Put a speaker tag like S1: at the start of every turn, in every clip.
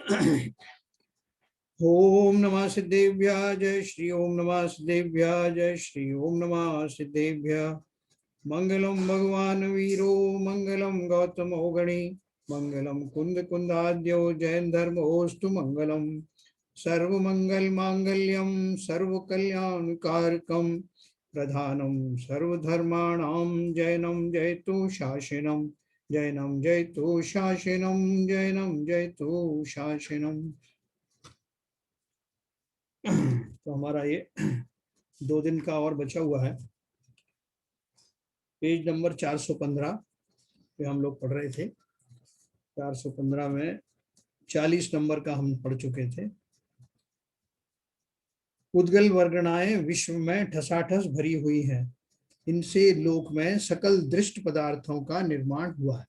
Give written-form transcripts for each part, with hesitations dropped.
S1: ओम नमः सिद्धेभ्यः जय श्री ओम नमः सिद्धेभ्यः जय श्री ओम नमः सिद्धेभ्यः। मंगलम भगवान वीरो मंगलम गौतमो गणी मंगलम कुंद कुंदाद्यो जैन धर्मोस्तु मंगलम सर्वमंगल मांगल्यम सर्वकल्याणकारकम प्रधानम सर्वधर्माणां जैनम जयतु शासनम जैनम जयतु शासनम जैनम जयतु शासनम। तो हमारा ये 2 दिन का और बचा हुआ है। पेज नंबर 415 पे हम लोग पढ़ रहे थे। 415 में 40 नंबर का हम पढ़ चुके थे। उद्गल वर्गणाएं विश्व में ठसाठस भरी हुई है, इनसे लोक में सकल दृष्ट पदार्थों का निर्माण हुआ है।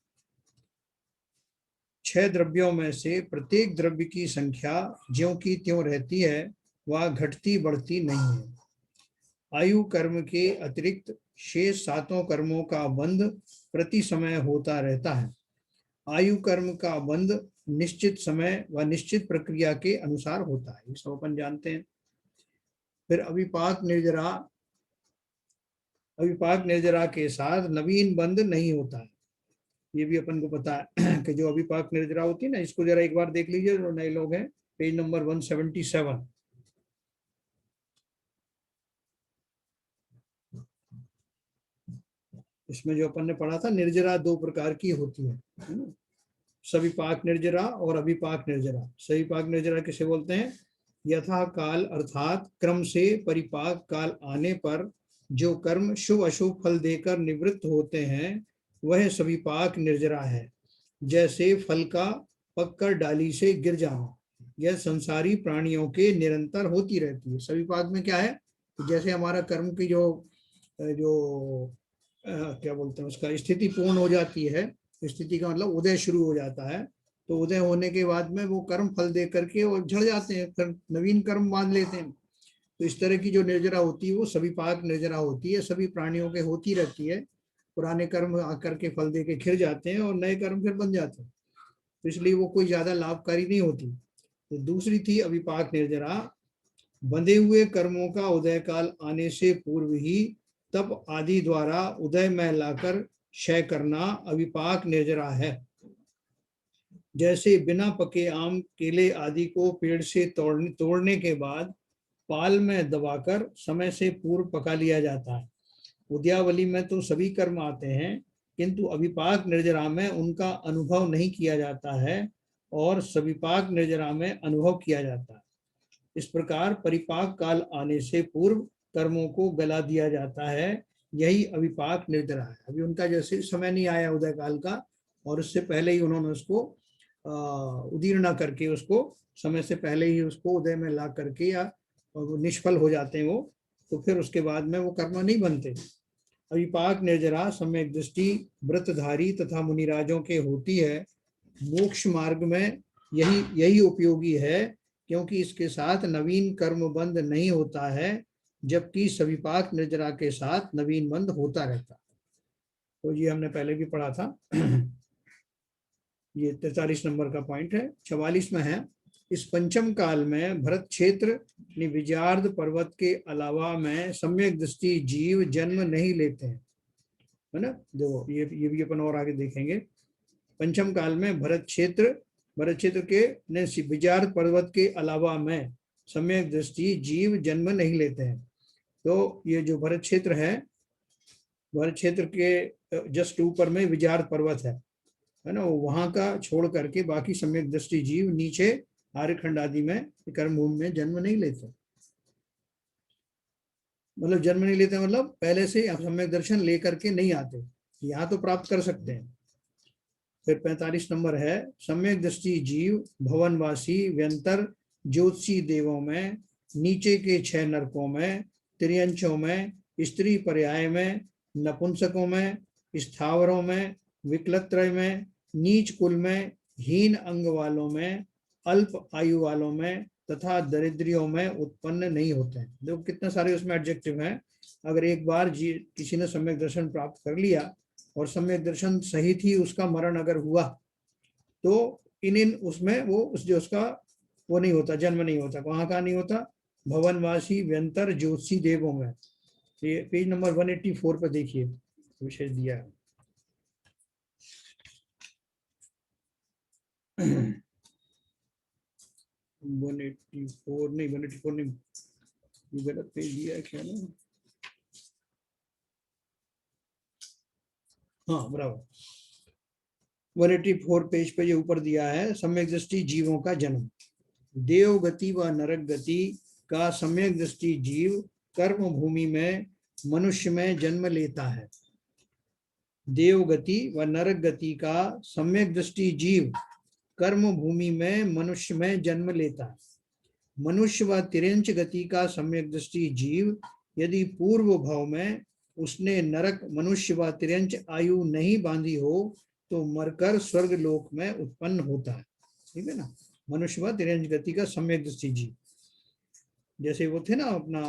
S1: 6 द्रव्यों में से प्रत्येक द्रव्य की संख्या ज्यों की त्यों रहती है, वह घटती बढ़ती नहीं है। आयु कर्म के अतिरिक्त शेष 7 कर्मों का बंध प्रति समय होता रहता है। आयु कर्म का बंध निश्चित समय व निश्चित प्रक्रिया के अनुसार होता है, ये सब अपन जानते हैं। फिर अविपाक निर्जरा के साथ नवीन बंध नहीं होता है, ये भी अपन को पता है कि जो अविपाक निर्जरा होती है ना, इसको जरा एक बार देख लीजिए जो नए लोग हैं। Page number 177। इसमें जो अपन ने पढ़ा था, निर्जरा 2 प्रकार की होती है ना? सविपाक निर्जरा और अभिपाक निर्जरा। सविपाक निर्जरा किसे बोलते हैं? यथा काल अर्थात क्रम से परिपाक काल आने पर जो कर्म शुभ अशुभ फल देकर निवृत्त होते हैं, वह सविपाक निर्जरा है। जैसे फल का पककर डाली से गिर जाना, यह संसारी प्राणियों के निरंतर होती रहती है। सविपाक में क्या है? जैसे हमारा कर्म की जो क्या बोलते हैं उसका स्थिति पूर्ण हो जाती है, स्थिति का मतलब उदय शुरू हो जाता है, तो उदय होने के बाद में वो कर्म फल दे करके और झड़ जाते हैं, फिर नवीन कर्म मान लेते हैं। तो इस तरह की जो निर्जरा होती है वो सविपाक निर्जरा होती है, सभी प्राणियों के होती रहती है। पुराने कर्म आकर के फल दे के खिर जाते हैं और नए कर्म फिर बन जाते हैं, तो इसलिए वो कोई ज्यादा लाभकारी नहीं होती। तो दूसरी थी अविपाक निर्जरा, बंधे हुए कर्मों का उदय काल आने से पूर्व ही तप आदि द्वारा उदय में लाकर क्षय करना अविपाक निर्जरा है। जैसे बिना पके आम केले आदि को पेड़ से तोड़ने के बाद पाल में दबाकर समय से पूर्व पका लिया जाता है। उद्यावली में तो सभी कर्म आते हैं, किंतु अविपाक निर्जरा में उनका अनुभव नहीं किया जाता है और सविपाक निर्जरा में अनुभव किया जाता है। इस प्रकार परिपाक काल आने से पूर्व कर्मों को गला दिया जाता है, यही अविपाक निर्जरा है। अभी उनका जैसे समय नहीं आया उदय काल का, और उससे पहले ही उन्होंने उसको उदीर्ण करके, उसको समय से पहले ही उसको उदय में ला करके या निष्फल हो जाते हैं वो, तो फिर उसके बाद में वो कर्म नहीं बनते। अविपाक निर्जरा सम्यक दृष्टि व्रतधारी तथा मुनिराजों के होती है। मोक्ष मार्ग में यही उपयोगी है, क्योंकि इसके साथ नवीन कर्म बंध नहीं होता है, जबकि सविपाक निर्जरा के साथ नवीन बंध होता रहता है। तो ये हमने पहले भी पढ़ा था। ये 43 नंबर का पॉइंट है। 44 में है, इस पंचम काल में भरत क्षेत्र विजार्द पर्वत के अलावा में सम्यक दृष्टि जीव जन्म नहीं लेते हैं, है ना। देखो ये भी अपन और आगे देखेंगे। पंचम काल में भरत क्षेत्र के विजार्द पर्वत के अलावा में सम्यक दृष्टि जीव जन्म नहीं लेते हैं। तो ये जो भरत क्षेत्र है, भरत क्षेत्र के जस्ट ऊपर में विजार्द पर्वत है ना, वहां का छोड़ करके बाकी सम्यक दृष्टि जीव नीचे आर्यखंड आदि में कर्म भूमि में जन्म नहीं लेते। मतलब जन्म नहीं लेते मतलब पहले से सम्यक दर्शन लेकर के नहीं आते, यहाँ तो प्राप्त कर सकते हैं। फिर 45 नंबर है, सम्यक दृष्टि जीव भवनवासी व्यंतर ज्योतिषी देवों में, नीचे के 6 नरकों में, त्रियंचों में, स्त्री पर्याय में, नपुंसकों में, स्थावरों में, विकलत्रय में, नीच कुल में, हीन अंग वालों में, अल्प आयु वालों में तथा दरिद्रियों में उत्पन्न नहीं होते हैं। देखो कितने सारे उसमें एडजेक्टिव हैं। अगर एक बार किसी ने सम्यक दर्शन प्राप्त कर लिया और सम्यक दर्शन सहित ही उसका मरण अगर हुआ, तो इन उसमें वो उस जो उसका वो नहीं होता, जन्म नहीं होता। वहां का नहीं होता, भवनवासी व्यंतर ज्योतिषी देवों में। ये पेज नंबर 184 पर देखिए विषय दिया है। 184 नहीं, 184 नहीं, ये गलत पेज दिया है क्या ना। हाँ बराबर, 184 पेज पे ये ऊपर दिया है, सम्यक दृष्टि जीवों का जन्म। देव गति व नरक गति का सम्यक दृष्टि जीव कर्म भूमि में मनुष्य में जन्म लेता है। देव गति व नरक गति का सम्यक दृष्टि जीव कर्म भूमि में मनुष्य में जन्म लेता है। मनुष्य व तिर्यंच गति का सम्यक दृष्टि जीव यदि पूर्व भाव में उसने नरक मनुष्य व तिर्यंच आयु नहीं बांधी हो तो मरकर स्वर्ग लोक में उत्पन्न होता है। ठीक है ना, मनुष्य व तिर्यंच गति का सम्यक दृष्टि जीव। जैसे वो थे ना अपना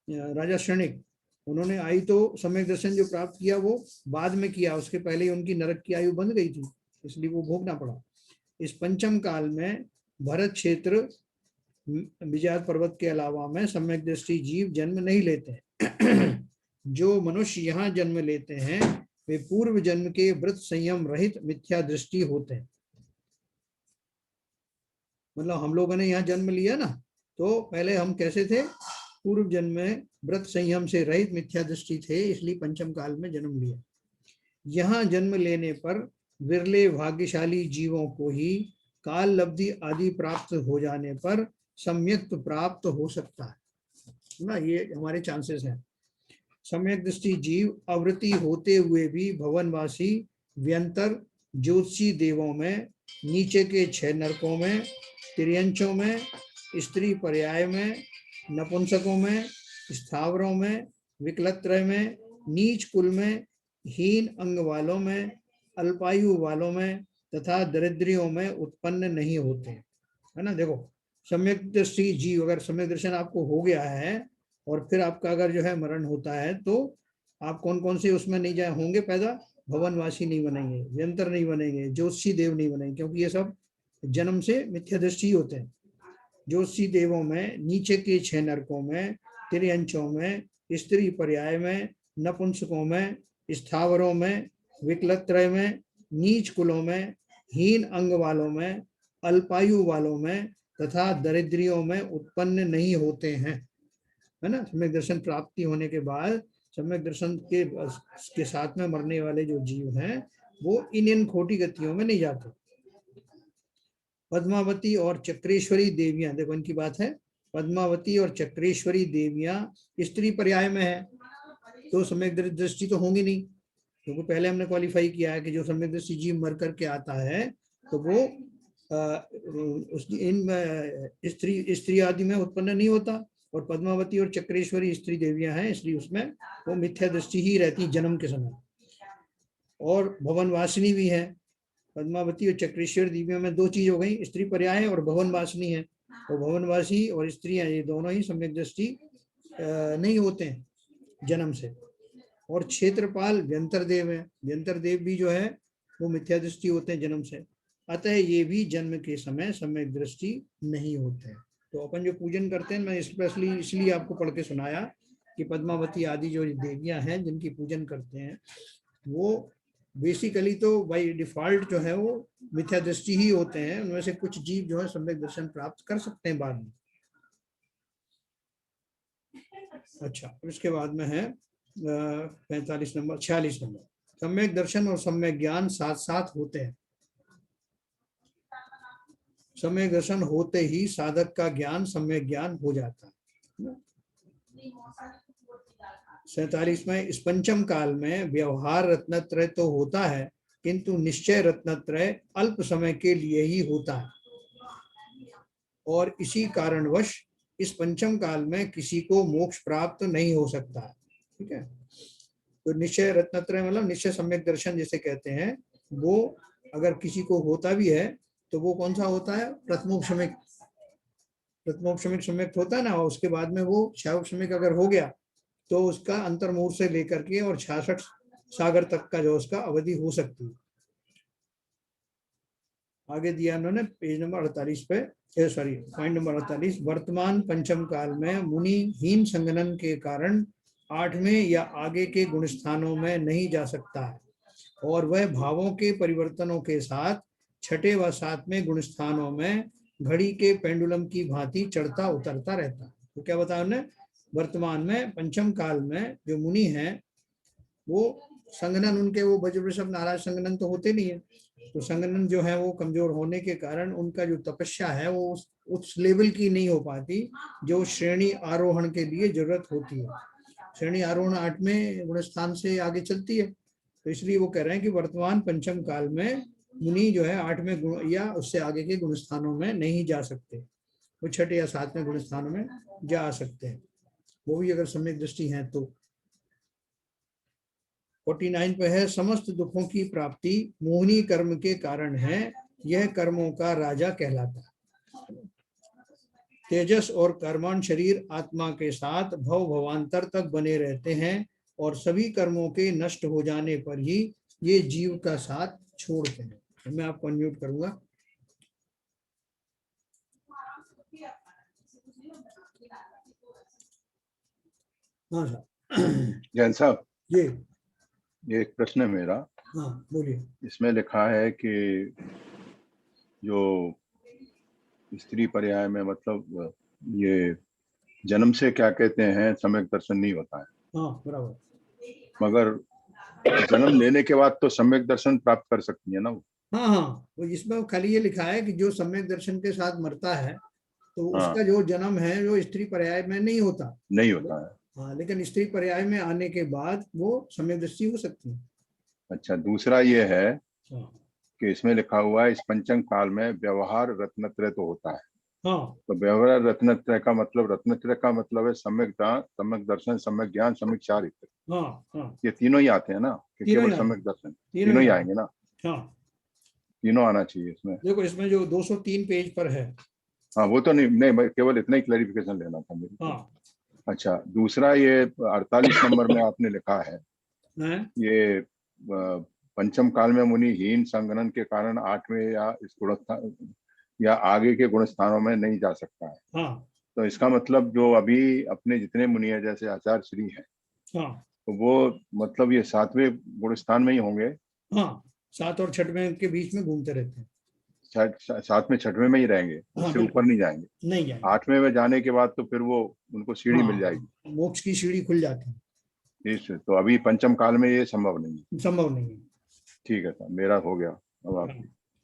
S1: राजा शरणिक, उन्होंने आयु तो सम्यक दर्शन जो प्राप्त किया वो बाद में किया, उसके पहले ही उनकी नरक की आयु बंध गई थी, इसलिए वो भोगना पड़ा। इस पंचम काल में भरत क्षेत्र विजय पर्वत के अलावा में सम्यक दृष्टि जीव जन्म नहीं लेते। जो मनुष्य यहाँ जन्म लेते हैं वे पूर्व जन्म के व्रत संयम रहित मिथ्या दृष्टि होते हैं। मतलब हम लोगों ने यहाँ जन्म लिया ना, तो पहले हम कैसे थे, पूर्व जन्म में व्रत संयम से रहित मिथ्या दृष्टि थे, इसलिए पंचम काल में जन्म लिया। यहाँ जन्म लेने पर विरले भाग्यशाली जीवों को ही काल लब्धि आदि प्राप्त हो जाने पर सम्यक प्राप्त हो सकता है ना, ये हमारे चांसेस हैं। सम्यक दृष्टि जीव अवृत्ति होते हुए भी भवनवासी व्यंतर ज्योतिषी देवों में, नीचे के 6 नरकों में, तिर्यंचों में, स्त्री पर्याय में, नपुंसकों में, स्थावरों में, विकलत्रय में, नीच कुल में, हीन अंग वालों में, अल्पायु वालों में तथा दरिद्रियों में उत्पन्न नहीं होते, है ना। देखो सम्यक दृष्टि जीव, अगर सम्यक दर्शन आपको हो गया है और फिर आपका अगर जो है मरण होता है तो आप कौन कौन से उसमें नहीं जाए होंगे पैदा, भवनवासी नहीं बनेंगे, व्यंतर नहीं बनेंगे, ज्योतिषी देव नहीं बनेंगे, क्योंकि ये सब जन्म से मिथ्या दृष्टि होते हैं। ज्योतिषी देवों में, नीचे के 6 नरकों में, तिर्यंचों में, स्त्री पर्याय में, नपुंसकों में, स्थावरों में, विकलत्रय में, नीच कुलों में, हीन अंग वालों में, अल्पायु वालों में तथा दरिद्रियों में उत्पन्न नहीं होते हैं, है ना। सम्यक दर्शन प्राप्ति होने के बाद सम्यक दर्शन के साथ में मरने वाले जो जीव हैं वो इन खोटी गतियों में नहीं जाते। पद्मावती और चक्रेश्वरी देवियां, देखो इनकी बात है, पद्मावती और चक्रेश्वरी देवियां स्त्री पर्याय में है तो सम्यक दृष्टि तो होंगी नहीं, क्योंकि पहले हमने क्वालिफाई किया है कि जो सम्यक दृष्टि जीव मर करके आता है तो वो इन स्त्री आदि में उत्पन्न नहीं होता। और पद्मावती और चक्रेश्वरी स्त्री देवियां हैं, इसलिए उसमें वो मिथ्या दृष्टि ही रहती जन्म के समय। और भवन वासिनी भी है, पद्मावती और चक्रेश्वर देवियों में 2 चीज हो गई, स्त्री पर्याय और भवन वासिनी है। और भवनवासी और स्त्रियां ये दोनों ही सम्यक दृष्टि नहीं होते हैं जन्म से। और क्षेत्रपाल व्यंतर देव है, व्यंतर देव भी जो है वो मिथ्या दृष्टि होते हैं जन्म से, अतः ये भी जन्म के समय सम्यक दृष्टि नहीं होते हैं। तो अपन जो पूजन करते हैं, मैं स्पेशली इसलिए आपको पढ़ के सुनाया कि पद्मावती आदि जो देवियां हैं जिनकी पूजन करते हैं वो बेसिकली तो बाय डिफॉल्ट जो है वो मिथ्या दृष्टि ही होते हैं। उनमें से कुछ जीव जो है सम्यक दर्शन प्राप्त कर सकते हैं बाद में। अच्छा, इसके बाद में है 45 नंबर 46 नंबर, सम्यक दर्शन और सम्यक ज्ञान साथ साथ होते हैं। सम्यक दर्शन होते ही साधक का ज्ञान सम्यक ज्ञान हो जाता है। 47 में, इस पंचम काल में व्यवहार रत्नत्रय तो होता है किंतु निश्चय रत्नत्रय अल्प समय के लिए ही होता है और इसी कारणवश इस पंचम काल में किसी को मोक्ष प्राप्त नहीं हो सकता है। ठीक है, तो निश्चय रत्नत्रय मतलब निश्चय सम्यक दर्शन जिसे कहते हैं, वो अगर किसी को होता भी है तो वो कौन सा होता है, प्रथमोपशमिक, प्रथमोपशमिक सम्यक होता है ना, उसके बाद में वो क्षयोपशमिक अगर हो गया तो उसका अंतर्मुहूर्त से लेकर के और 66 सागर तक का जो उसका अवधि हो सकती है। आगे दिया उन्होंने पेज नंबर 48 पे, पॉइंट नंबर 48, वर्तमान पंचम काल में मुनि हीन संगनन के कारण 8वें या आगे के गुण स्थानों में नहीं जा सकता है, और वह भावों के परिवर्तनों के साथ 6ठे व 7वें गुण स्थानों में घड़ी के पेंडुलम की भांति चढ़ता उतरता रहता है। तो क्या बताया उन्होंने, वर्तमान में पंचम काल में जो मुनि हैं वो संगनन, उनके वो वज्र वृषभ नाराज संगनन तो होते नहीं है, तो संगनन जो है वो कमजोर होने के कारण उनका जो तपस्या है वो उस लेवल की नहीं हो पाती जो श्रेणी आरोहण के लिए जरूरत होती है। श्रेणी आरोहण 8वें गुण स्थान से आगे चलती है, तो इसलिए वो कह रहे हैं कि वर्तमान पंचम काल में मुनि जो है 8वें गुण या उससे आगे के गुण स्थानों में नहीं जा सकते, वो 6ठे या 7वें गुण स्थानों में जा सकते हैं, वो भी अगर सम्यक दृष्टि है तो। 49 पे है, समस्त दुखों की प्राप्ति मोहिनी कर्म के कारण है, यह कर्मों का राजा कहलाता है। तेजस और कर्मण शरीर आत्मा के साथ भव भवांतर तक बने रहते हैं और सभी कर्मों के नष्ट हो जाने पर ही ये जीव का साथ छोड़ते हैं। मैं आपको अनम्यूट करूंगा। हाँ साहब।
S2: जैन साहब,
S1: ये
S2: एक प्रश्न है मेरा।
S1: हाँ बोलिए।
S2: इसमें लिखा है कि जो स्त्री पर्याय में मतलब ये जन्म से क्या कहते हैं सम्यक दर्शन नहीं होता है,
S1: हाँ बराबर,
S2: मगर जन्म लेने के बाद तो सम्यक दर्शन प्राप्त कर सकती है ना वो।
S1: हाँ हाँ, वो इसमें खाली ये लिखा है कि जो सम्यक दर्शन के साथ मरता है तो
S2: हाँ,
S1: उसका जो जन्म है जो स्त्री पर्याय में नहीं होता,
S2: नहीं होता है।
S1: हाँ, लेकिन स्त्री पर्याय में आने के बाद वो सम्यक दृष्टि हो सकती है।
S2: अच्छा, दूसरा ये है
S1: हाँ
S2: कि इसमें लिखा हुआ है इस पंचम काल में व्यवहार रत्नत्रय तो होता है।
S1: हाँ
S2: तो व्यवहार रत्नत्रय का मतलब, रत्नत्रय का मतलब है सम्यक सम्यक दर्शन, सम्यक ज्ञान, सम्यक चारित्र,
S1: हाँ हाँ,
S2: ये तीनों ही आते हैं ना कि
S1: तीनों
S2: केवल
S1: ही आते
S2: सम्यक
S1: हैं,
S2: दर्शन,
S1: तीनों
S2: तीनों
S1: ही
S2: ही
S1: आते
S2: आएंगे ना,
S1: हैं। हाँ
S2: तीनों आना चाहिए इसमें।
S1: देखो इसमें जो 203 पेज पर है।
S2: हाँ वो तो नहीं, नहीं केवल इतना ही क्लैरिफिकेशन लेना था मेरे को।
S1: हाँ
S2: अच्छा, दूसरा ये 48 नंबर में आपने लिखा है
S1: है,
S2: ये पंचम काल में मुनि हीन संगनन के कारण 8वें या इस गुण या आगे के गुण स्थानों में नहीं जा सकता है।
S1: हाँ
S2: तो इसका मतलब जो अभी अपने जितने मुनि है जैसे आचार्य श्री हैं,
S1: हाँ
S2: तो वो मतलब ये 7वें गुण स्थान में ही होंगे।
S1: हाँ, 7 और 6वें के बीच में घूमते रहते हैं।
S2: 7वें 6वें में ही रहेंगे,
S1: हाँ
S2: उससे ऊपर
S1: बिल्कुल,
S2: नहीं जाएंगे।
S1: नहीं जाएंगे।
S2: 8वें में जाने के बाद तो फिर वो उनको सीढ़ी मिल जाएगी।
S1: हाँ, मोक्ष की सीढ़ी खुल जाती है।
S2: तो अभी पंचम काल में ये संभव नहीं है।
S1: संभव नहीं है।
S2: ठीक है सर, मेरा हो गया। अब आप।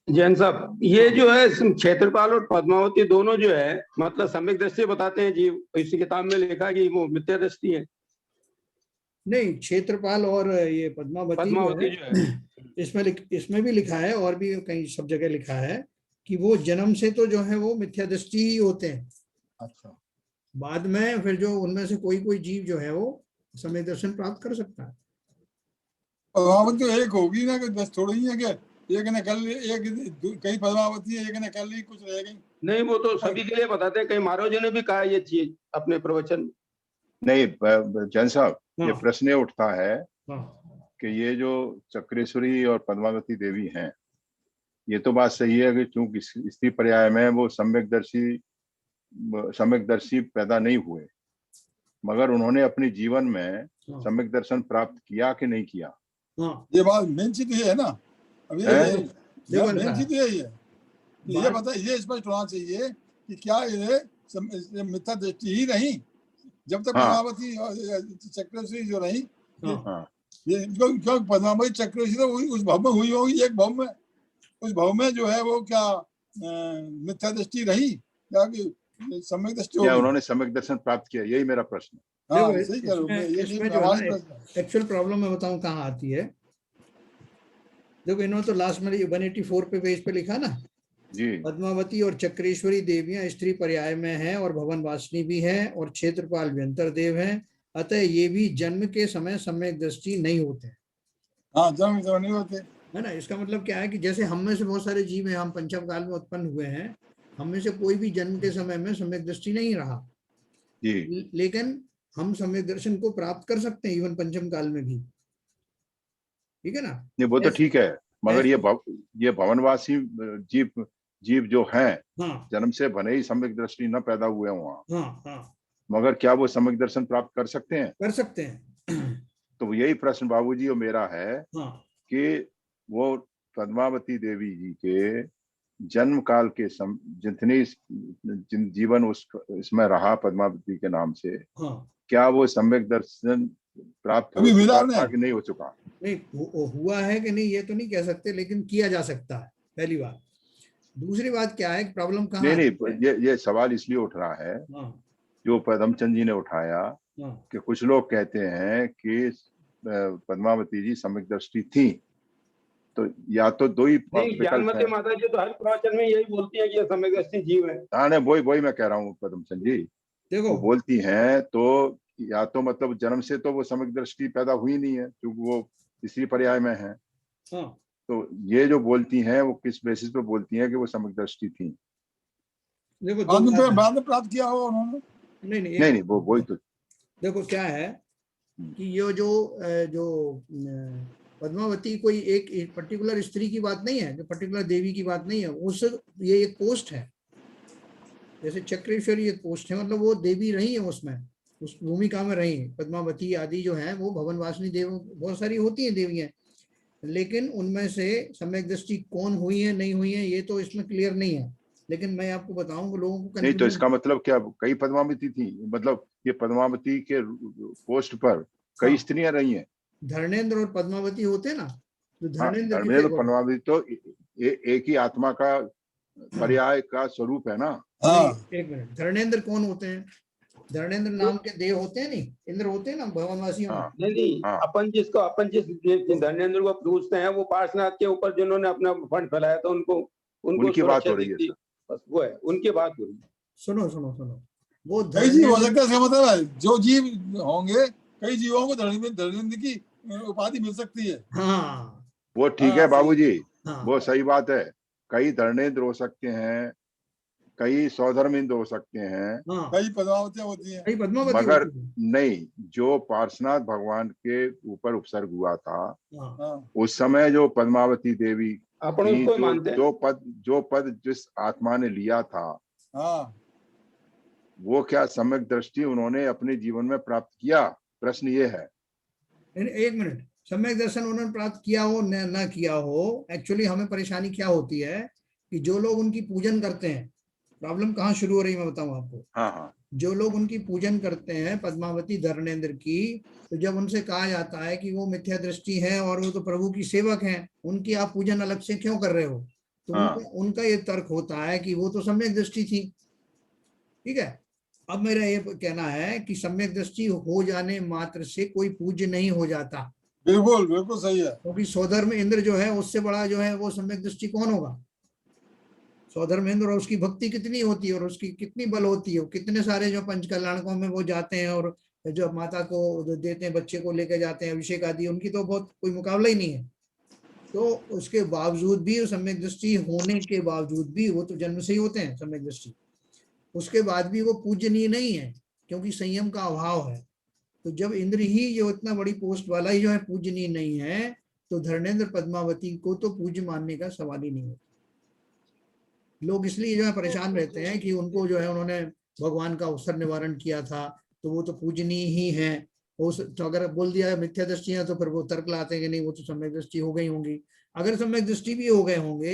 S3: जैन साहब, ये जो है क्षेत्रपाल और पद्मावती दोनों जो है मतलब सम्यक दृष्टि बताते हैं जीव, इसी किताब में लिखा कि वो मिथ्या दृष्टि है।
S1: नहीं, क्षेत्रपाल और ये पद्मावती जो
S3: पद्मावती जो है
S1: है इसमें भी लिखा है और भी कहीं सब जगह लिखा है कि वो जन्म से तो जो है वो मिथ्या दृष्टि ही होते हैं।
S2: अच्छा,
S1: बाद में फिर जो उनमें से कोई कोई जीव जो है वो समय दर्शन प्राप्त कर सकता है।
S4: पद्मावती तो एक होगी ना, कि बस थोड़ी ही है कि एक ने कर ली, एक कई पद्मावती है, एक ने कर ली, कुछ रह गई
S3: नहीं, वो तो सभी के लिए बताते हैं। कई महाराज जी ने भी कहा ये चीज अपने प्रवचन।
S2: नहीं जैन साहब, ये
S1: हाँ
S2: प्रश्न ये उठता है
S1: हाँ
S2: कि ये जो चक्रेश्वरी और पद्मावती देवी हैं, ये तो बात सही है कि चूंकि स्त्री पर्याय में वो सम्यक दर्शी पैदा नहीं हुए, मगर उन्होंने अपने जीवन में
S1: हाँ
S2: सम्यक दर्शन प्राप्त किया कि नहीं किया।
S1: हाँ,
S4: ये बात मेन चीज है ना। अब ये
S2: है?
S1: देखो
S4: मेन
S1: इनका
S4: चीज यही है, ये बता, ये स्पष्ट होना चाहिए कि क्या ये मिथ्या दृष्टि ही नहीं जब तक
S2: हाँ
S4: पद्मावती और चक्रेश्वरी जो रही,
S2: हाँ,
S4: ये क्यों पद्मावती चक्रेश्वरी तो उस भव में हुई होगी, एक भव में, उस भव में जो है वो क्या मिथ्या दृष्टि रही या कि सम्यक दृष्टि
S2: या
S4: होगी।
S2: उन्होंने सम्यक दर्शन प्राप्त किया, यही मेरा प्रश्न है।
S4: हाँ
S1: देखो
S4: सही कह रहे हो, ये
S1: इसमें जो है
S4: हमारी
S1: ना
S4: प्रश्न।
S1: एक्चुअल प्रॉब्लम मैं बताऊं कहाँ आती है। देखो इन्होंने तो लास्ट में 184 पे पेज पे लिखा ना,
S2: जी
S1: पद्मावती और चक्रेश्वरी देवियां स्त्री पर्याय में हैं और भवन वासिनी भी हैं और क्षेत्रपाल व्यंतर देव हैं, अतः ये भी जन्म के समय सम्यक दृष्टि नहीं होते हैं।
S4: हाँ जन्म तो नहीं होते
S1: है ना, इसका मतलब क्या है कि जैसे हम में से बहुत सारे जीव हैं, हम पंचम काल में उत्पन्न हुए हैं, हम में से कोई भी जन्म के समय में सम्यक दृष्टि नहीं रहा,
S2: जी,
S1: लेकिन हम सम्यक दर्शन को प्राप्त कर सकते हैं इवन पंचम काल में भी। ठीक है ना,
S2: नहीं वो तो ठीक है। मगर ये भवनवासी जीव जो हैं,
S1: हाँ
S2: जन्म से भले ही सम्यक दृष्टि न पैदा हुए वहां,
S1: हाँ हाँ
S2: मगर क्या वो सम्यक दर्शन प्राप्त कर सकते हैं?
S1: कर सकते हैं।
S2: तो यही प्रश्न बाबूजी और मेरा है
S1: हाँ
S2: कि वो पद्मावती देवी जी के जन्म काल के जितनी जीवन इसमें रहा पद्मावती के नाम से,
S1: हाँ
S2: क्या वो सम्यक दर्शन प्राप्त हो
S4: अभी मिला
S2: चुका था
S4: नहीं।
S2: कि नहीं हो चुका?
S1: नहीं हुआ है कि नहीं ये तो नहीं कह सकते, लेकिन किया जा सकता है, पहली बात। दूसरी बात क्या है, प्रॉब्लम कहाँ
S2: नहीं
S1: है?
S2: नहीं, ये सवाल इसलिए उठ रहा है
S1: हाँ
S2: जो पदमचंद जी ने उठाया
S1: हाँ
S2: कि कुछ लोग कहते हैं कि पद्मावती जी सम्यक दृष्टि थी, तो या तो दो ही
S3: नहीं,
S2: विकल्प
S3: ज्ञानमती
S2: है।
S3: माता जी तो हर प्रवचन में यही बोलती है कि ये सम्यक दृष्टि जीव है।
S2: हाँ नहीं, वही मैं कह रहा हूँ पद्मचंद जी,
S1: देखो
S2: वो बोलती हैं तो या तो मतलब जन्म से तो वो सम्यक दृष्टि पैदा हुई नहीं है क्योंकि वो तीसरी पर्याय में है।
S1: हाँ
S2: तो ये जो बोलती हैं वो किस बेसिस पे बोलती हैं कि वो सम्यक दृष्टि थी?
S1: देखो दो बात है।
S4: बाद में प्राप्त किया हो उन्होंने।
S1: नहीं नहीं,
S2: नहीं वो वही तो।
S1: देखो क्या है कि ये जो पद्मावती कोई एक पर्टिकुलर स्त्री की बात नहीं है, जो पर्टिकुलर देवी की बात नहीं है, उस ये एक पोस्ट है, जैसे चक्रेश्वरी एक पोस्ट है, मतलब वो देवी रही है, उसमें उस भूमिका में रही है। पद्मावती आदि जो है वो भवनवासिनी देव बहुत सारी होती हैं देवियां, लेकिन उनमें से सम्यक दृष्टि कौन हुई है नहीं हुई है ये तो इसमें क्लियर नहीं है। लेकिन मैं आपको बताऊं, लोगों को
S2: नहीं तो
S1: कंफ्यूजन।
S2: इसका मतलब क्या कई पद्मावती थी? मतलब ये पद्मावती के पोस्ट पर कई
S1: हाँ,
S2: स्त्रियां रही हैं।
S1: धर्मेंद्र और पद्मावती होते हैं ना, तो
S2: हाँ,
S1: धर्मेंद्र
S2: धर्मेंद्र पद्मावती तो एक ही आत्मा का पर्याय का स्वरूप है ना।
S4: हाँ
S1: एक मिनट, धर्मेंद्र कौन होते हैं? धर्मेंद्र नाम के देव होते हैं, नहीं इंद्र होते हैं ना भवनवासियों में।
S2: हाँ
S3: नहीं,
S2: हाँ।
S3: अपन जिस धर्मेंद्र को पूछते हैं वो पार्श्वनाथ के ऊपर जिन्होंने अपना फंड फैलाया था उनको
S2: उनकी बात हो रही है
S3: दी थी, बस वो है, उनकी बात हो रही है।
S1: सुनो सुनो सुनो, वो
S4: कई जीव हो
S1: धर्मेंद्र,
S4: सकते हैं, इसका मतलब है जो जीव होंगे कई जीवों को धर्मेंद्र की उपाधि मिल सकती है।
S1: हाँ
S2: वो ठीक है
S4: हाँ, सही।
S2: बाबूजी,
S1: हाँ
S2: वो सही बात है। कई धर्मेंद्र हो सकते हैं, कई सौधर्मेंद्र हो सकते हैं,
S1: हाँ,
S4: कई पद्मावतियां होती हैं।
S1: कई पद्मावती
S2: मगर
S1: होती है।
S2: नहीं, जो पार्श्वनाथ भगवान के ऊपर उपसर्ग हुआ था
S1: हाँ
S4: हाँ
S2: उस समय जो पद्मावती देवी
S3: अपन
S2: की
S3: उसको ही मानते हैं।
S2: जो पद जिस आत्मा ने लिया था,
S4: हाँ
S2: वो क्या सम्यक दृष्टि उन्होंने अपने जीवन में प्राप्त किया? प्रश्न ये है।
S1: एक मिनट, सम्यक दर्शन उन्होंने प्राप्त किया हो न किया हो, एक्चुअली हमें परेशानी क्या होती है कि जो लोग उनकी पूजन करते हैं, प्रॉब्लम कहाँ शुरू हो रही है मैं बताऊं आपको।
S2: हाँ हाँ
S1: जो लोग उनकी पूजन करते हैं पद्मावती धर्मेंद्र की, तो जब उनसे कहा जाता है कि वो मिथ्या दृष्टि है और वो तो प्रभु की सेवक हैं, उनकी आप पूजन अलग से क्यों कर रहे हो, तो
S2: हाँ
S1: उनका ये तर्क होता है कि वो तो सम्यक दृष्टि थी। ठीक है, अब मेरा ये कहना है कि सम्यक दृष्टि हो जाने मात्र से कोई पूज्य नहीं हो जाता,
S4: बिल्कुल बिल्कुल सही है।
S1: क्योंकि सौधर्म इंद्र जो है उससे बड़ा जो है वो सम्यक दृष्टि कौन होगा? सौधर्मेंद्र, और उसकी भक्ति कितनी होती है और उसकी कितनी बल होती है, कितने सारे जो पंच कल्याणकों में वो जाते हैं और जो माता को देते हैं, बच्चे को लेकर जाते हैं अभिषेक आदि, उनकी तो बहुत कोई मुकाबला ही नहीं है। तो उसके बावजूद भी, सम्यक दृष्टि होने के बावजूद भी, वो तो जन्म से ही होते हैं सम्यक दृष्टि, उसके बाद भी वो पूजनीय नहीं है क्योंकि संयम का अभाव है। तो जब इंद्र ही जो इतना बड़ी पोस्ट वाला ही जो है पूजनीय नहीं है, तो धर्मेंद्र पद्मावती को तो पूज्य मानने का सवाल ही नहीं है। लोग इसलिए जो है परेशान रहते हैं कि उनको जो है उन्होंने भगवान का अवसर निवारण किया था तो वो तो पूजनीय ही है। तो अगर बोल दिया मिथ्या दृष्टि है तो फिर वो तर्क लाते हैं कि नहीं वो तो सम्यक दृष्टि हो गई होंगी। अगर सम्यक दृष्टि भी हो गए होंगे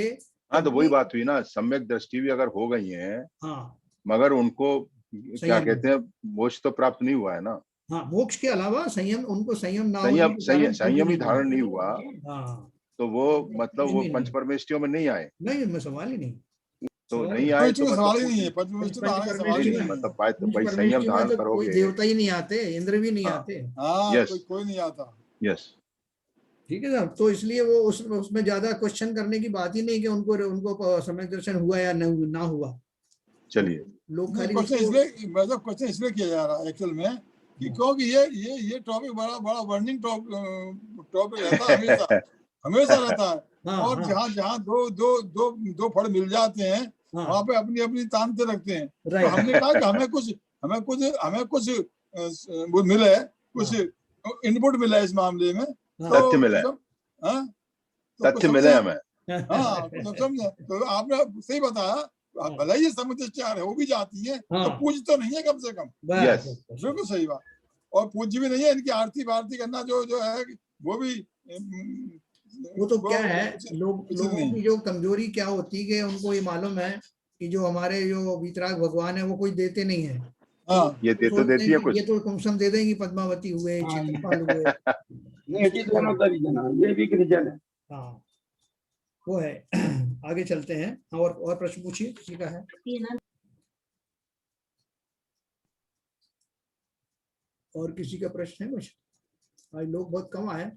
S2: हाँ, तो
S1: तब
S2: वही
S1: भी,
S2: बात हुई ना, सम्यक दृष्टि भी अगर हो गई है
S1: हाँ
S2: मगर उनको क्या
S1: संयम,
S2: कहते हैं, मोक्ष तो प्राप्त नहीं हुआ है ना।
S1: हाँ मोक्ष के अलावा संयम, उनको संयम ना होने के कारण
S2: संयम ही धारण नहीं हुआ,
S1: हाँ
S2: तो वो मतलब वो
S1: पूजनीय
S2: पंच
S1: नहीं,
S2: परमेष्टियों में नहीं आए।
S1: नहीं उनमें सवाल ही नहीं।
S2: तो
S1: सवाल
S2: नहीं आए
S4: पंच
S2: तो
S4: में
S2: मतलब
S4: सवाल ही नहीं है, पंच में तो
S1: पंच
S4: आने का सवाल
S2: नहीं
S4: ही
S1: परमेष्टि
S2: नहीं,
S1: में,
S4: नहीं है।
S2: मतलब
S1: पंच
S2: भाई संयम
S1: परमेष्टि में
S2: धारण
S1: तो कोई
S2: करोगे।
S1: देवता ही नहीं आते, इंद्र भी नहीं
S2: हाँ,
S1: आते।
S4: हाँ
S2: यस
S4: कोई नहीं आता।
S2: यस।
S1: ठीक है साहब, तो इसलिए वो उसमें ज्यादा क्वेश्चन करने की बात ही नहीं कि उनको उनको सम्यक दर्शन हुआ या ना हुआ।
S2: चलिए,
S1: लोग
S4: नहीं,
S1: खाली
S4: क्वेश्चन
S1: उसको,
S4: इसलिए मतलब क्वेश्चन इसलिए किया जा रहा है एक्चुअल में कि क्योंकि ये टॉपिक बड़ा बड़ा बर्निंग टॉपिक रहता है, हमेशा हमेशा रहता है।
S1: हाँ
S4: और
S1: हाँ
S4: जहाँ जहाँ दो दो दो दो फड़ मिल जाते हैं वहां
S1: हाँ
S4: पे अपनी अपनी तानते रखते हैं। तो
S1: राइट,
S4: हमने कहा कि हमें कुछ वो मिले, कुछ
S1: हाँ
S4: इनपुट मिला इस मामले में।
S1: हाँ
S2: सत्य
S4: तो
S2: मिला है।
S4: जब हाँ तो
S2: तथ्य मिले हमें।
S4: हाँ तो समझे, तो आपने सही बताया। भले ही समुद्र दृष्टि है वो भी जाती है, तो
S1: हाँ।
S4: पूज तो नहीं है कम से कम।
S2: Yes.
S4: बिल्कुल सही बात। और पूज्य भी नहीं है, इनकी आरती वारती करना जो है वो भी
S1: वो तो क्या है,
S4: उचित
S1: लोगों
S4: नहीं
S1: की जो कमजोरी क्या होती है कि उनको ये मालूम है कि जो हमारे जो वीतराग भगवान है वो कोई देते नहीं है।
S4: हाँ
S2: ये दे तो
S1: सोचते
S2: देती
S1: हैं
S2: है
S1: कि ये
S2: कुछ।
S1: तो कम से कम दे देंगी, पद्मावती हुए,
S3: हाँ,
S1: चित्रपाल हुए।
S3: ये भी दोनों का रीजन है, ये भी एक रीजन है।
S1: हाँ वो है। आगे चलते हैं, और प्रश्न पूछिए, किसी का है? और किसी का प्रश्न है कुछ? आज लोग बहुत कम आए,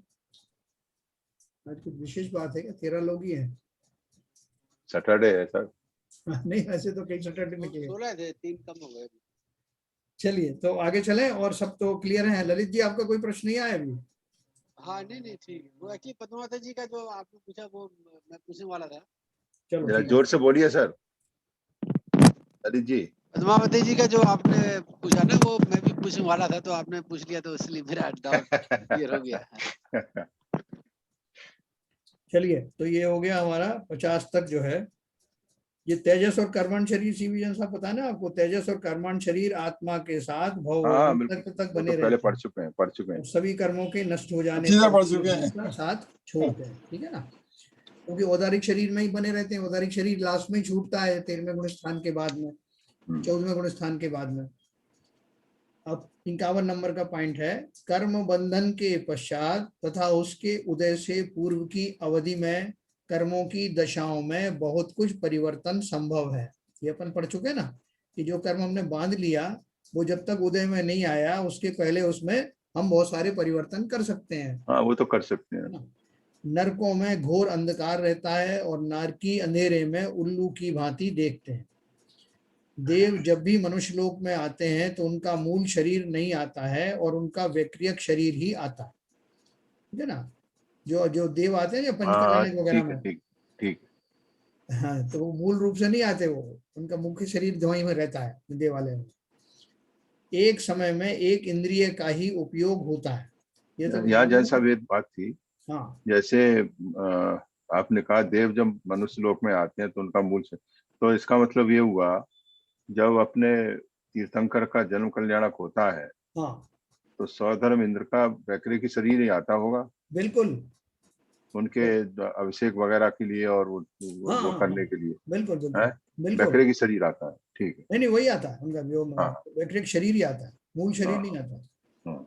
S1: आज कुछ विशेष बात है क्या? 13 लोग ही हैं।
S2: सैटरडे है सर।
S1: नहीं ऐसे तो कई सैटरडे निकले।
S5: 16 थे, 3 कम हो गए।
S1: चलिए तो आगे चलें, और सब तो क्लियर है। ललित जी आपका कोई प्रश्न नहीं आया अभी?
S5: हाँ नहीं ठीक है। वो एक्चुअली पद्मावती जी का जो आपने पूछा वो मैं पूछने वाला था।
S1: चलो
S2: जरा
S1: ठीक है।
S2: जोर से बोलिए सर ललित जी।
S5: पद्मावती जी का जो आपने पूछा ना वो मैं भी पूछने वाला था, तो आपने पूछ लिया तो इसलिए मेरा डाउट क्लियर हो गया।
S1: चलिए तो ये हो गया हमारा 50 तक जो है। ये तेजस और कर्मण शरीर सीविजन साहब पता है ना आपको, तेजस और कर्मण शरीर आत्मा के साथ भव
S2: हाँ
S1: तक
S2: बिल्कुल, वो
S1: बने
S2: तो पहले
S1: रहते
S2: पढ़
S1: हैं
S2: चुके हैं।
S1: और सभी कर्मों के नष्ट हो जाने
S4: सीधा
S1: पर
S4: पढ़ चुके हैं।
S1: उसका साथ छोड़ते हैं। ठीक है ना, क्योंकि औदारिक शरीर में ही बने रहते हैं। औदारिक शरीर लास्ट में ही छूटता है 13वें गुण स्थान के बाद में, 14वें गुण स्थान के बाद में। अब 51 नंबर का पॉइंट है, कर्म बंधन के पश्चात तथा उसके उदय से पूर्व की अवधि में कर्मों की दशाओं में बहुत कुछ परिवर्तन संभव है। ये अपन पढ़ चुके ना कि जो कर्म हमने बांध लिया वो जब तक उदय में नहीं आया उसके पहले उसमें हम बहुत सारे परिवर्तन कर सकते हैं।
S2: हाँ वो तो कर सकते हैं।
S1: नरकों में घोर अंधकार रहता है और नारकी अंधेरे में उल्लू की भांति देखते हैं। देव जब भी मनुष्य लोक में आते हैं तो उनका मूल शरीर नहीं आता है और उनका वैक्रियक शरीर ही आता है। ठीक है ना, जो जो देव आते हैं पंचकल्याण वगैरह में,
S2: ठीक।
S1: हाँ तो वो मूल रूप से नहीं आते, वो उनका मुख्य शरीर धुआं में रहता है देवालय में। एक समय में एक इंद्रिय का ही उपयोग होता है। ये तो
S2: यहाँ जैसा भी एक बात थी,
S1: हाँ
S2: जैसे आपने कहा देव जब मनुष्य लोक में आते हैं तो उनका मूल से, तो इसका मतलब ये हुआ जब अपने तीर्थंकर का जन्म कल्याणक होता है
S1: हाँ
S2: तो स्वधर्म इंद्र का वैक्रिक शरीर ही आता होगा
S1: बिल्कुल,
S2: उनके अभिषेक वगैरह के लिए और वो करने के लिए।
S1: बिल्कुल
S2: है
S1: बिल्कुल
S2: वैक्रिक शरीर आता है। ठीक है,
S1: नहीं वही आता है उनका जो
S2: हाँ।
S1: वैक्रिक शरीर ही आता है, मूल शरीर
S2: हाँ।
S1: नहीं आता।
S2: हाँ।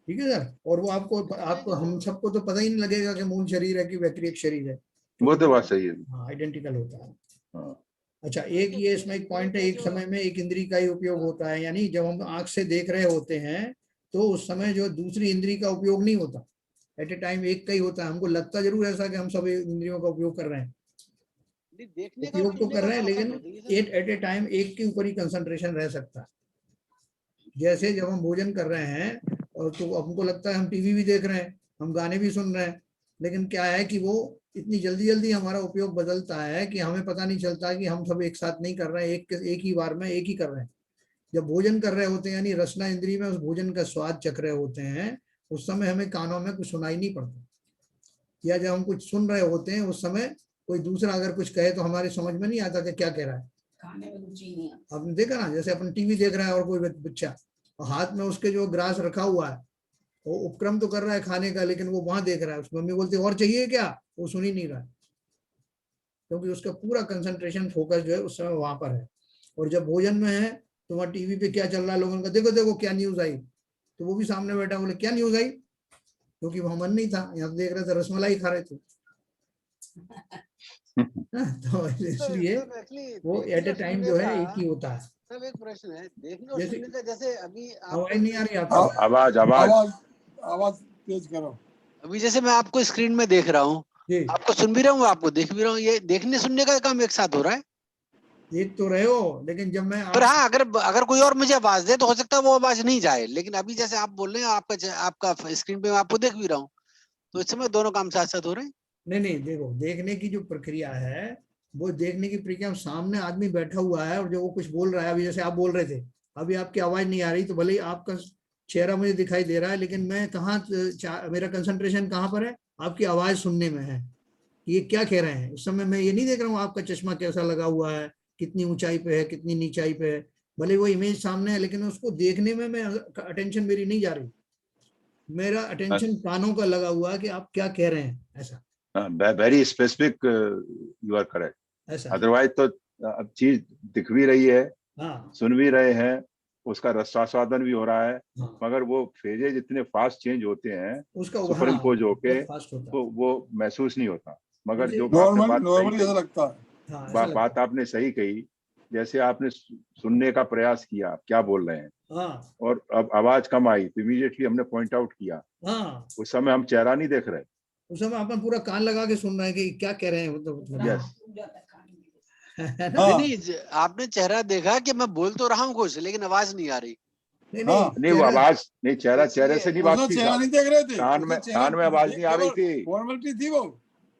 S1: ठीक है सर, और वो आपको हम सबको तो पता ही नहीं लगेगा कि मूल शरीर है कि वैक्रिक शरीर है,
S2: वो तो बात सही है।
S1: हाँ आइडेंटिकल होता है।
S2: हाँ।
S1: अच्छा एक ये इसमें एक पॉइंट है, एक समय में एक इंद्री का ही उपयोग होता है, यानी जब हम आंख से देख रहे होते हैं तो उस समय जो दूसरी इंद्री का उपयोग नहीं होता, एट ए टाइम एक का ही होता है। हमको लगता जरूर ऐसा कि हम सब इंद्रियों का उपयोग कर रहे हैं, उपयोग तो कर रहे हैं, लेकिन एट ए टाइम एक के ऊपर ही कंसंट्रेशन रह सकता है। जैसे जब हम भोजन कर रहे हैं और तो हमको लगता है हम टीवी भी देख रहे हैं, हम गाने भी सुन रहे हैं, लेकिन क्या है कि वो इतनी जल्दी जल्दी हमारा उपयोग बदलता है कि हमें पता नहीं चलता कि हम सब एक साथ नहीं कर रहे हैं, एक ही बार में एक ही कर रहे हैं। जब भोजन कर रहे होते हैं यानी रसना इंद्री में उस भोजन का स्वाद चख रहे होते हैं, उस समय हमें कानों में कुछ सुनाई नहीं पड़ता, या जब हम कुछ सुन रहे होते हैं उस समय कोई दूसरा अगर कुछ कहे तो हमारे समझ में नहीं आता कि क्या कह रहा है। आपने देखा ना, जैसे अपन टीवी देख रहा है और कोई बच्चा और हाथ में उसके जो ग्रास रखा हुआ है वो उपक्रम तो कर रहा है खाने का, लेकिन वो वहां देख रहा है, उसकी मम्मी बोलती है और चाहिए क्या, वो सुन ही नहीं रहा है, क्योंकि उसका पूरा कंसंट्रेशन फोकस जो है उस समय वहां पर है। और जब भोजन में है तो वहाँ टीवी पे क्या चल रहा है लोगों का, देखो देखो क्या न्यूज आई, तो वो भी सामने बैठा बोले क्या न्यूज आई, क्योंकि वहां मन नहीं था, यहाँ देख रहे थे रसमलाई खा रहे थे। तो इसलिए वो एट ए टाइम जो है एक ही होता है।
S5: सब एक प्रश्न है देखने और सुनने का, जैसे अभी
S1: आवाज नहीं आ रही आपको?
S2: आवाज
S4: आवाज तेज करो।
S5: अभी जैसे मैं आपको स्क्रीन में देख रहा हूँ, आपको सुन भी रहा हूँ, आपको देख भी रहा हूँ, ये देखने सुनने का काम एक साथ हो रहा है।
S1: देख तो रहे हो, लेकिन जब मैं
S5: पर हाँ अगर कोई और मुझे आवाज दे तो हो सकता है वो आवाज नहीं जाए, लेकिन अभी जैसे आप बोल रहे हैं आपका स्क्रीन पे मैं आपको देख भी रहा हूँ, तो इस समय दोनों काम साथ साथ हो रहे हैं।
S1: नहीं देखो, देखने की जो प्रक्रिया है वो देखने की प्रक्रिया, सामने आदमी बैठा हुआ है और जो वो कुछ बोल रहा है, अभी जैसे आप बोल रहे थे, अभी आपकी आवाज नहीं आ रही तो भले ही आपका चेहरा मुझे दिखाई दे रहा है, लेकिन मैं कहाँ, मेरा कंसंट्रेशन कहाँ पर है, आपकी आवाज सुनने में है कि ये क्या कह रहे हैं। इस समय मैं ये नहीं देख रहा हूँ आपका चश्मा कैसा लगा हुआ है, कितनी ऊंचाई पे है, कितनी नीचाई पे है, भले वो इमेज सामने है लेकिन उसको देखने में मैं अटेंशन मेरी नहीं जा रही, मेरा अटेंशन कानों का लगा हुआ है कि आप क्या कह रहे हैं। ऐसा
S2: very specific, you are correct.
S1: ऐसा
S2: अदरवाइज तो अब चीज दिख भी रही है,
S1: हाँ
S2: सुन भी रहे हैं, उसका रसास्वादन भी हो रहा है,
S1: हाँ,
S2: मगर वो फेजेज इतने फास्ट चेंज होते हैं
S1: उसका
S2: सुपर
S1: हाँ
S2: इम्पोज होके,
S1: बहुत फास्ट होता
S2: तो वो महसूस नहीं होता। मगर
S1: जैसे
S2: जो आपने बात सही
S4: नॉर्मली ऐसा
S2: कही,
S4: लगता है।
S1: है। हाँ ऐसा लगता
S2: बात आपने सही कही, जैसे आपने सुनने का प्रयास किया क्या बोल रहे हैं,
S1: है। हाँ
S2: और अब आवाज कम आई तो इमीडिएटली हमने पॉइंट आउट किया।
S1: हाँ,
S2: उस समय हम चेहरा नहीं देख रहे।
S1: उस समय अपन पूरा कान लगा के सुन रहे हैं कि क्या कह रहे हैं, मतलब
S2: यस,
S1: है ना।
S4: हाँ
S5: नहीं आपने चेहरा देखा कि मैं बोल तो रहा हूँ कुछ लेकिन आवाज नहीं आ रही।
S1: नहीं नहीं
S4: हाँ
S2: नहीं वो
S1: चेहरा,
S2: आवाज नहीं, चेहरा चेहरे
S5: इसलिए
S2: से नहीं बात
S4: उसमें
S2: थी
S4: चेहरा
S2: साहब,
S4: नहीं देख रहे थे,
S2: कान में आवाज नहीं आ रही थी,
S4: फॉर्मेलिटी थी वो,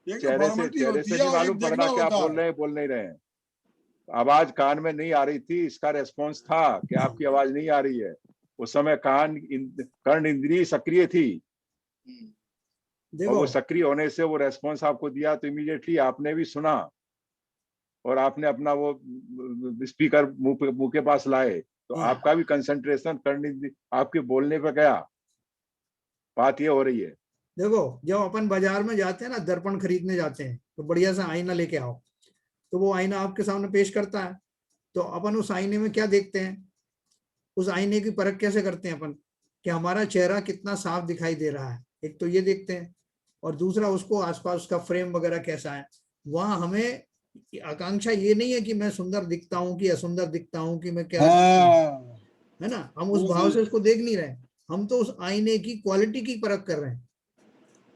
S4: एक तो
S2: चेहरे
S4: फॉर्मेलिटी होती
S2: से
S4: है
S2: नहीं
S4: और एक
S2: मालूम
S4: देखना
S2: पड़ना कि आप
S4: होता
S2: बोल
S4: है।
S2: रहे हैं बोल नहीं रहे हैं। आवाज कान में नहीं आ रही थी, इसका रेस्पॉन्स था कि आपकी आवाज नहीं आ रही है। उस समय कर्ण इंद्रिय सक्रिय थी, और
S1: देखो
S2: वो सक्रिय होने से वो रेस्पॉन्स आपको दिया, तो इमीडिएटली आपने भी सुना और आपने अपना वो स्पीकर मुंह के पास लाए, तो
S1: हाँ
S2: आपका भी कंसंट्रेशन कर्ण इंद्रिय आपके बोलने पे गया। बात ये हो रही है।
S1: देखो, जब अपन बाजार में जाते हैं ना, दर्पण खरीदने जाते हैं तो बढ़िया सा आईना लेके आओ, तो वो आईना आपके सामने पेश करता है, तो अपन उस आईने में क्या देखते हैं, उस आईने की परख कैसे करते हैं अपन कि हमारा चेहरा कितना साफ दिखाई दे रहा है, एक तो ये देखते हैं, और दूसरा उसको आसपास उसका फ्रेम वगैरह कैसा है। वहां हमें आकांक्षा ये नहीं है कि मैं सुंदर दिखता हूँ कि असुंदर दिखता हूँ कि मैं क्या दिखता हूँ,
S4: हाँ
S1: है ना। हम उस
S4: वो
S1: भाव
S4: सही
S1: से उसको देख नहीं रहे, हम तो उस आईने की क्वालिटी की परख कर रहे हैं।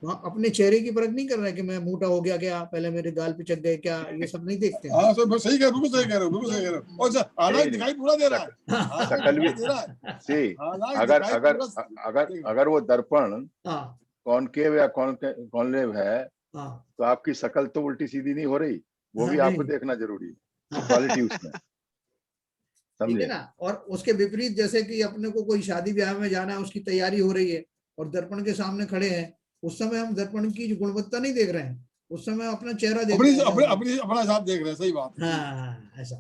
S1: वहां अपने चेहरे की परख नहीं कर रहे कि मैं मोटा हो गया क्या, पहले मेरे गाल पिचक गए क्या, ये सब नहीं देखते हैं।
S4: हाँ सही कह, बिल्कुल सही कह रहे हो, बिल्कुल सही कह रहे हो। और हालांकि
S2: नहीं नहीं,
S4: दिखाई पूरा दे रहा है, हालांकि
S2: शकल भी
S4: दिखाई दे रहा है,
S2: सी,
S4: हालांकि
S2: अगर
S4: दिखाई
S2: अगर
S4: पूरा
S2: अगर
S4: देगा।
S2: अगर वो दर्पण
S1: हाँ
S2: कॉनकेव या कॉनवेव है,
S1: हाँ
S2: तो आपकी शकल तो उल्टी सीधी नहीं हो रही, वो
S1: हाँ,
S2: भी आपको
S1: नहीं
S2: देखना जरूरी है, क्वालिटी उसमें,
S1: ठीक है
S2: समझे।
S1: ना। और उसके विपरीत जैसे कि अपने को कोई शादी ब्याह में जाना है, उसकी तैयारी हो रही है और दर्पण के सामने खड़े हैं, उस समय हम दर्पण की जो गुणवत्ता नहीं देख रहे हैं, उस समय अपना चेहरा देख
S4: अपनी
S1: रहे हैं
S4: अपनी
S1: क्या।
S4: अपनी अपना हिसाब देख रहे हैं, सही बात है, सही बात।
S1: हाँ ऐसा।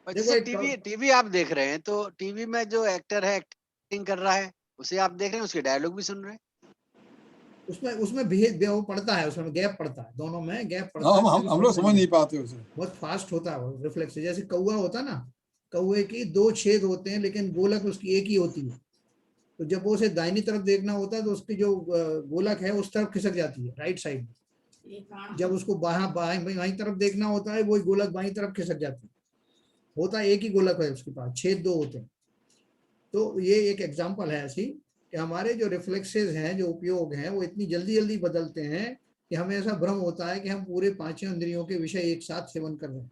S5: और
S1: देखो
S5: जैसे
S1: एक
S5: टीवी टीवी आप देख रहे हैं तो टीवी में जो एक्टर है एक्टिंग कर रहा है उसे आप देख रहे हैं, उसके डायलॉग भी सुन रहे हैं।
S1: उसमें उसमें भेद वो पड़ता है, उसमें गैप पड़ता है, दोनों में गैप
S4: हाँ,
S1: पड़ता है, जल्दी
S4: हम लोग
S1: समझ में
S4: समझ
S1: नहीं
S4: नहीं
S1: आता।
S4: पाते उसे।
S1: बहुत फास्ट होता है वो रिफ्लेक्स, जैसे कौवा होता है ना, कौवे की दो छेद होते हैं लेकिन गोलक उसकी एक ही होती है, तो जब वो उसे दाहिनी तरफ देखना होता है तो उसकी जो गोलक है उस तरफ खिसक जाती है, राइट साइड में। जब उसको बाई तरफ देखना होता है, वो गोलक बाई तरफ खिसक जाती है। होता है एक ही गोलक है उसके पास, छेद दो होते हैं। तो ये एक एग्जाम्पल है ऐसी कि हमारे जो रिफ्लेक्सेस हैं, जो उपयोग हैं, वो इतनी जल्दी जल्दी बदलते हैं कि हमें ऐसा भ्रम होता है कि हम पूरे पांचों इंद्रियों के विषय एक साथ सेवन कर रहे हैं।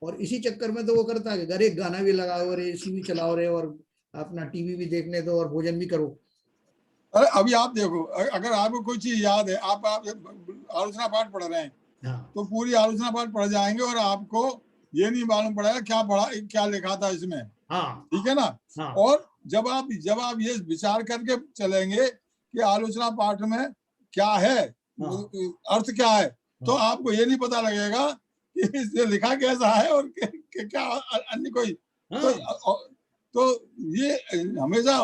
S1: और इसी चक्कर में तो वो करता है कि अरे गाना भी लगाओ रे, एसी भी चलाओ रे, और अपना टीवी भी देखने दो और भोजन भी करो।
S4: अरे अभी आप देखो, अगर आपको कोई चीज याद है, आप आलोचना पाठ पढ़ रहे हैं,
S1: हाँ
S4: तो पूरी आलोचना पाठ पढ़ जाएंगे और आपको ये नहीं मालूम पड़ेगा क्या पढ़ा, क्या लिखा था इसमें,
S1: हाँ
S4: ठीक है ना।
S1: हाँ
S4: और जब आप ये विचार करके चलेंगे कि आलोचना पाठ में क्या है,
S1: हाँ
S4: अर्थ क्या है, तो
S1: हाँ,
S4: आपको ये नहीं पता लगेगा कि इसमें लिखा कैसा है और क्या अन्य कोई।
S1: हाँ,
S4: तो ये हमेशा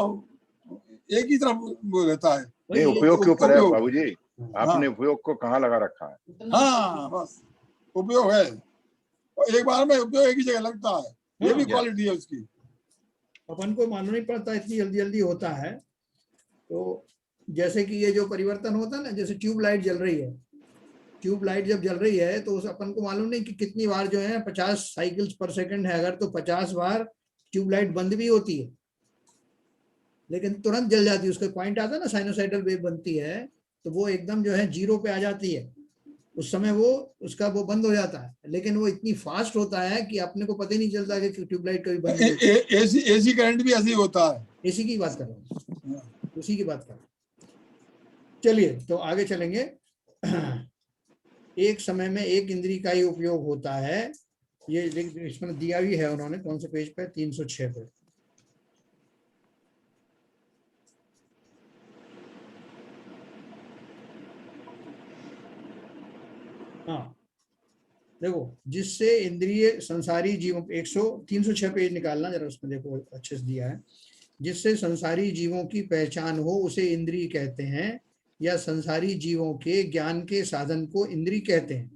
S4: एक ही तरफ वो रहता है,
S2: नहीं,
S1: वही
S2: उपयोग के ऊपर है
S4: उपयोग।
S2: बाबूजी, आपने
S4: हाँ
S2: उपयोग को कहाँ लगा रखा है।
S4: हाँ, बस उपयोग है, और एक बार में उपयोग एक ही जगह लगता है, ये भी
S1: हाँ,
S4: क्वालिटी है उसकी।
S1: अपन को मालूम नहीं पड़ता, इतनी जल्दी जल्दी होता है। तो जैसे कि ये जो परिवर्तन होता है ना, जैसे ट्यूब लाइट जल रही है, ट्यूब लाइट जब जल रही है तो उस अपन को मालूम नहीं कि कितनी बार जो है 50 साइकिल्स पर सेकंड है, अगर तो 50 बार ट्यूब लाइट बंद भी होती है लेकिन तुरंत जल जाती है, उसका पॉइंट आता है ना, साइनोसाइडल वेव बनती है, तो वो एकदम जो है जीरो पे आ जाती है, उस समय वो उसका वो बंद हो जाता है, लेकिन वो इतनी फास्ट होता है कि अपने को पता ही नहीं चलता कि ट्यूबलाइट कभी बंद नहीं होती।
S4: एसी करंट भी ऐसे ही होता है।
S1: इसी की बात कर रहा हूँ, उसी की बात कर रहा हूँ। चलिए तो आगे चलेंगे। एक समय में एक इंद्री का ही उपयोग होता है, ये इसमें दिया भी है उन्होंने, कौन से पेज पे, 306 पे। हाँ देखो, जिससे इंद्रिय संसारी जीवों 306 पेज निकालना जरा, उसमें देखो अच्छे से दिया है। जिससे संसारी जीवों की पहचान हो उसे इंद्रिय कहते हैं, या संसारी जीवों के ज्ञान के साधन को इंद्रिय कहते हैं।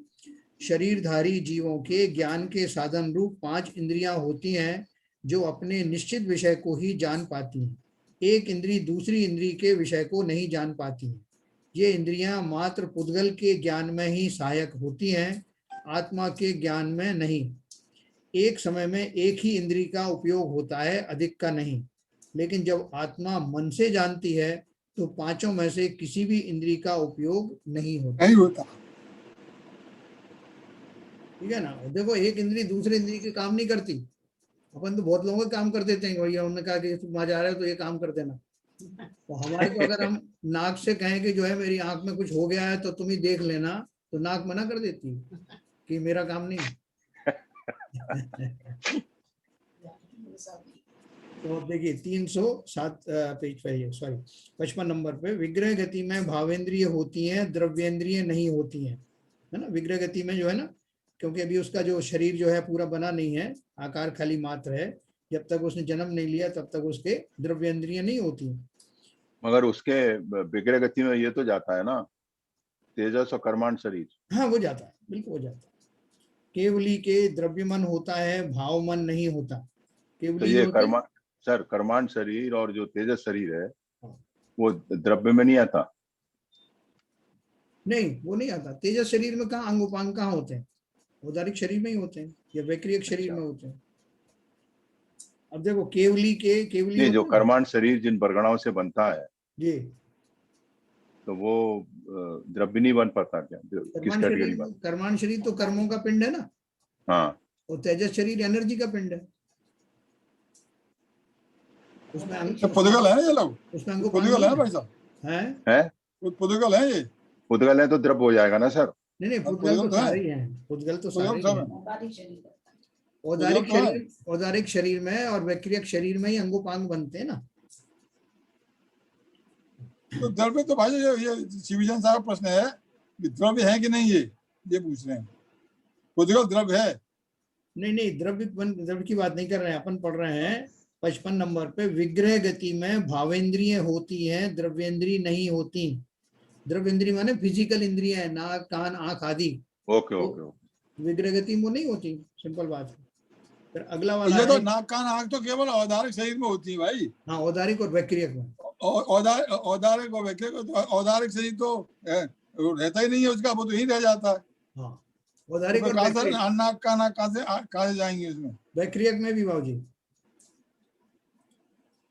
S1: शरीरधारी जीवों के ज्ञान के साधन रूप 5 इंद्रियां होती हैं जो अपने निश्चित विषय को ही जान पाती हैं। एक इंद्रिय दूसरी इंद्रिय के विषय को नहीं जान पाती हैं। ये इंद्रियां मात्र पुद्गल के ज्ञान में ही सहायक होती हैं, आत्मा के ज्ञान में नहीं। एक समय में एक ही इंद्रिय का उपयोग होता है, अधिक का नहीं। लेकिन जब आत्मा मन से जानती है तो 5 में से किसी भी इंद्रिय का उपयोग नहीं होता।
S4: नहीं होता।
S1: ठीक है ना। देखो, एक इंद्रिय दूसरे इंद्रिय के काम नहीं करती। अपन तो बहुत लोगों का काम कर देते हैं, भैया उन्होंने कहा कि तुम आ जा रहे हो तो ये काम कर देना। तो हमारे को अगर हम नाक से कहें कि जो है मेरी आंख में कुछ हो गया है तो तुम ही देख लेना, तो नाक मना कर देती है कि मेरा काम नहीं। तो देखिए 307 पेज पे, सॉरी 55 नंबर पे, विग्रह गति में भावेंद्रिय होती हैं, द्रव्येंद्रिय नहीं होती हैं, है ना। विग्रह गति में जो है ना, क्योंकि अभी उसका जो शरीर जो है पूरा बना नहीं है, आकार खाली मात्र है। जब तक उसने जन्म नहीं लिया तब तक उसके द्रव्येंद्रिय नहीं होती।
S2: मगर उसके विग्रह गति में ये तो जाता है ना, तेजस और कर्मांड शरीर।
S1: हाँ वो जाता है, बिल्कुल वो जाता है। केवली के द्रव्य मन होता है, भाव मन नहीं होता।
S2: तो
S1: केवली
S2: ये
S1: होते हैं,
S2: कर्मांड शरीर और जो तेजस शरीर है वो द्रव्य में नहीं आता।
S1: नहीं वो नहीं आता। तेजस शरीर में कहाँ अंग उपांग कहाँ होते हैं? औदारिक शरीर में ही होते हैं या वैक्रियक शरीर में होते हैं। अब देखो केवली
S2: नहीं, जो कर्मांड शरीर जिन बरगणाओं से बनता है
S1: जी,
S2: तो वो द्रव्य नहीं बन पाता क्या? किस कैटेगरी में?
S1: कर्मांड शरीर तो कर्मों का पिंड है ना।
S2: हाँ,
S1: और तेजस शरीर एनर्जी का पिंड है। उसमें
S4: पुद्गल है ये लोग,
S1: उसमें अंग
S4: पुद्गल है भाई साहब,
S2: है
S4: पुद्गल है ये।
S2: पुद्गल है तो द्रव्य हो जाएगा ना सर।
S1: नहीं पुद्गल तो सारे ही हैं। पुद्गल तो सारे ही हैं। औदारिक शरीर में और वैक्रियक शरीर में ही अंगोपांग बनते हैं ना।
S4: तो द्रव्य तो भाई ये शिवजन साहब का प्रश्न है कि द्रव्य है कि नहीं, ये पूछ रहे हैं। पुद्गल द्रव्य है?
S1: नहीं द्रव्य की बात नहीं कर रहे हैं। अपन पढ़ रहे हैं 55 नंबर पे, विग्रह गति में भावेंद्रिय होती हैं, द्रव्येंद्रिय नहीं होती। द्रव्येंद्रिय माने फिजिकल इंद्रिय है, नाक कान आंख आदि।
S2: Okay okay.
S1: विग्रह गति में नहीं होती, सिंपल बात है। फिर अगला वाला
S4: ये तो नाक कान आंख तो केवल औदारिक शरीर में होती है भाई।
S1: हाँ औदारिक और वैक्रियक में।
S4: औदारिक और वैक्रियक, औदारिक शरीर तो रहता ही नहीं है उसका, वो तो ही रह जाता है।
S1: हाँ औदारिक और
S4: नाक कान आंख कहाँ से जाएंगे उसमें?
S1: वैक्रियक में भी बाबूजी,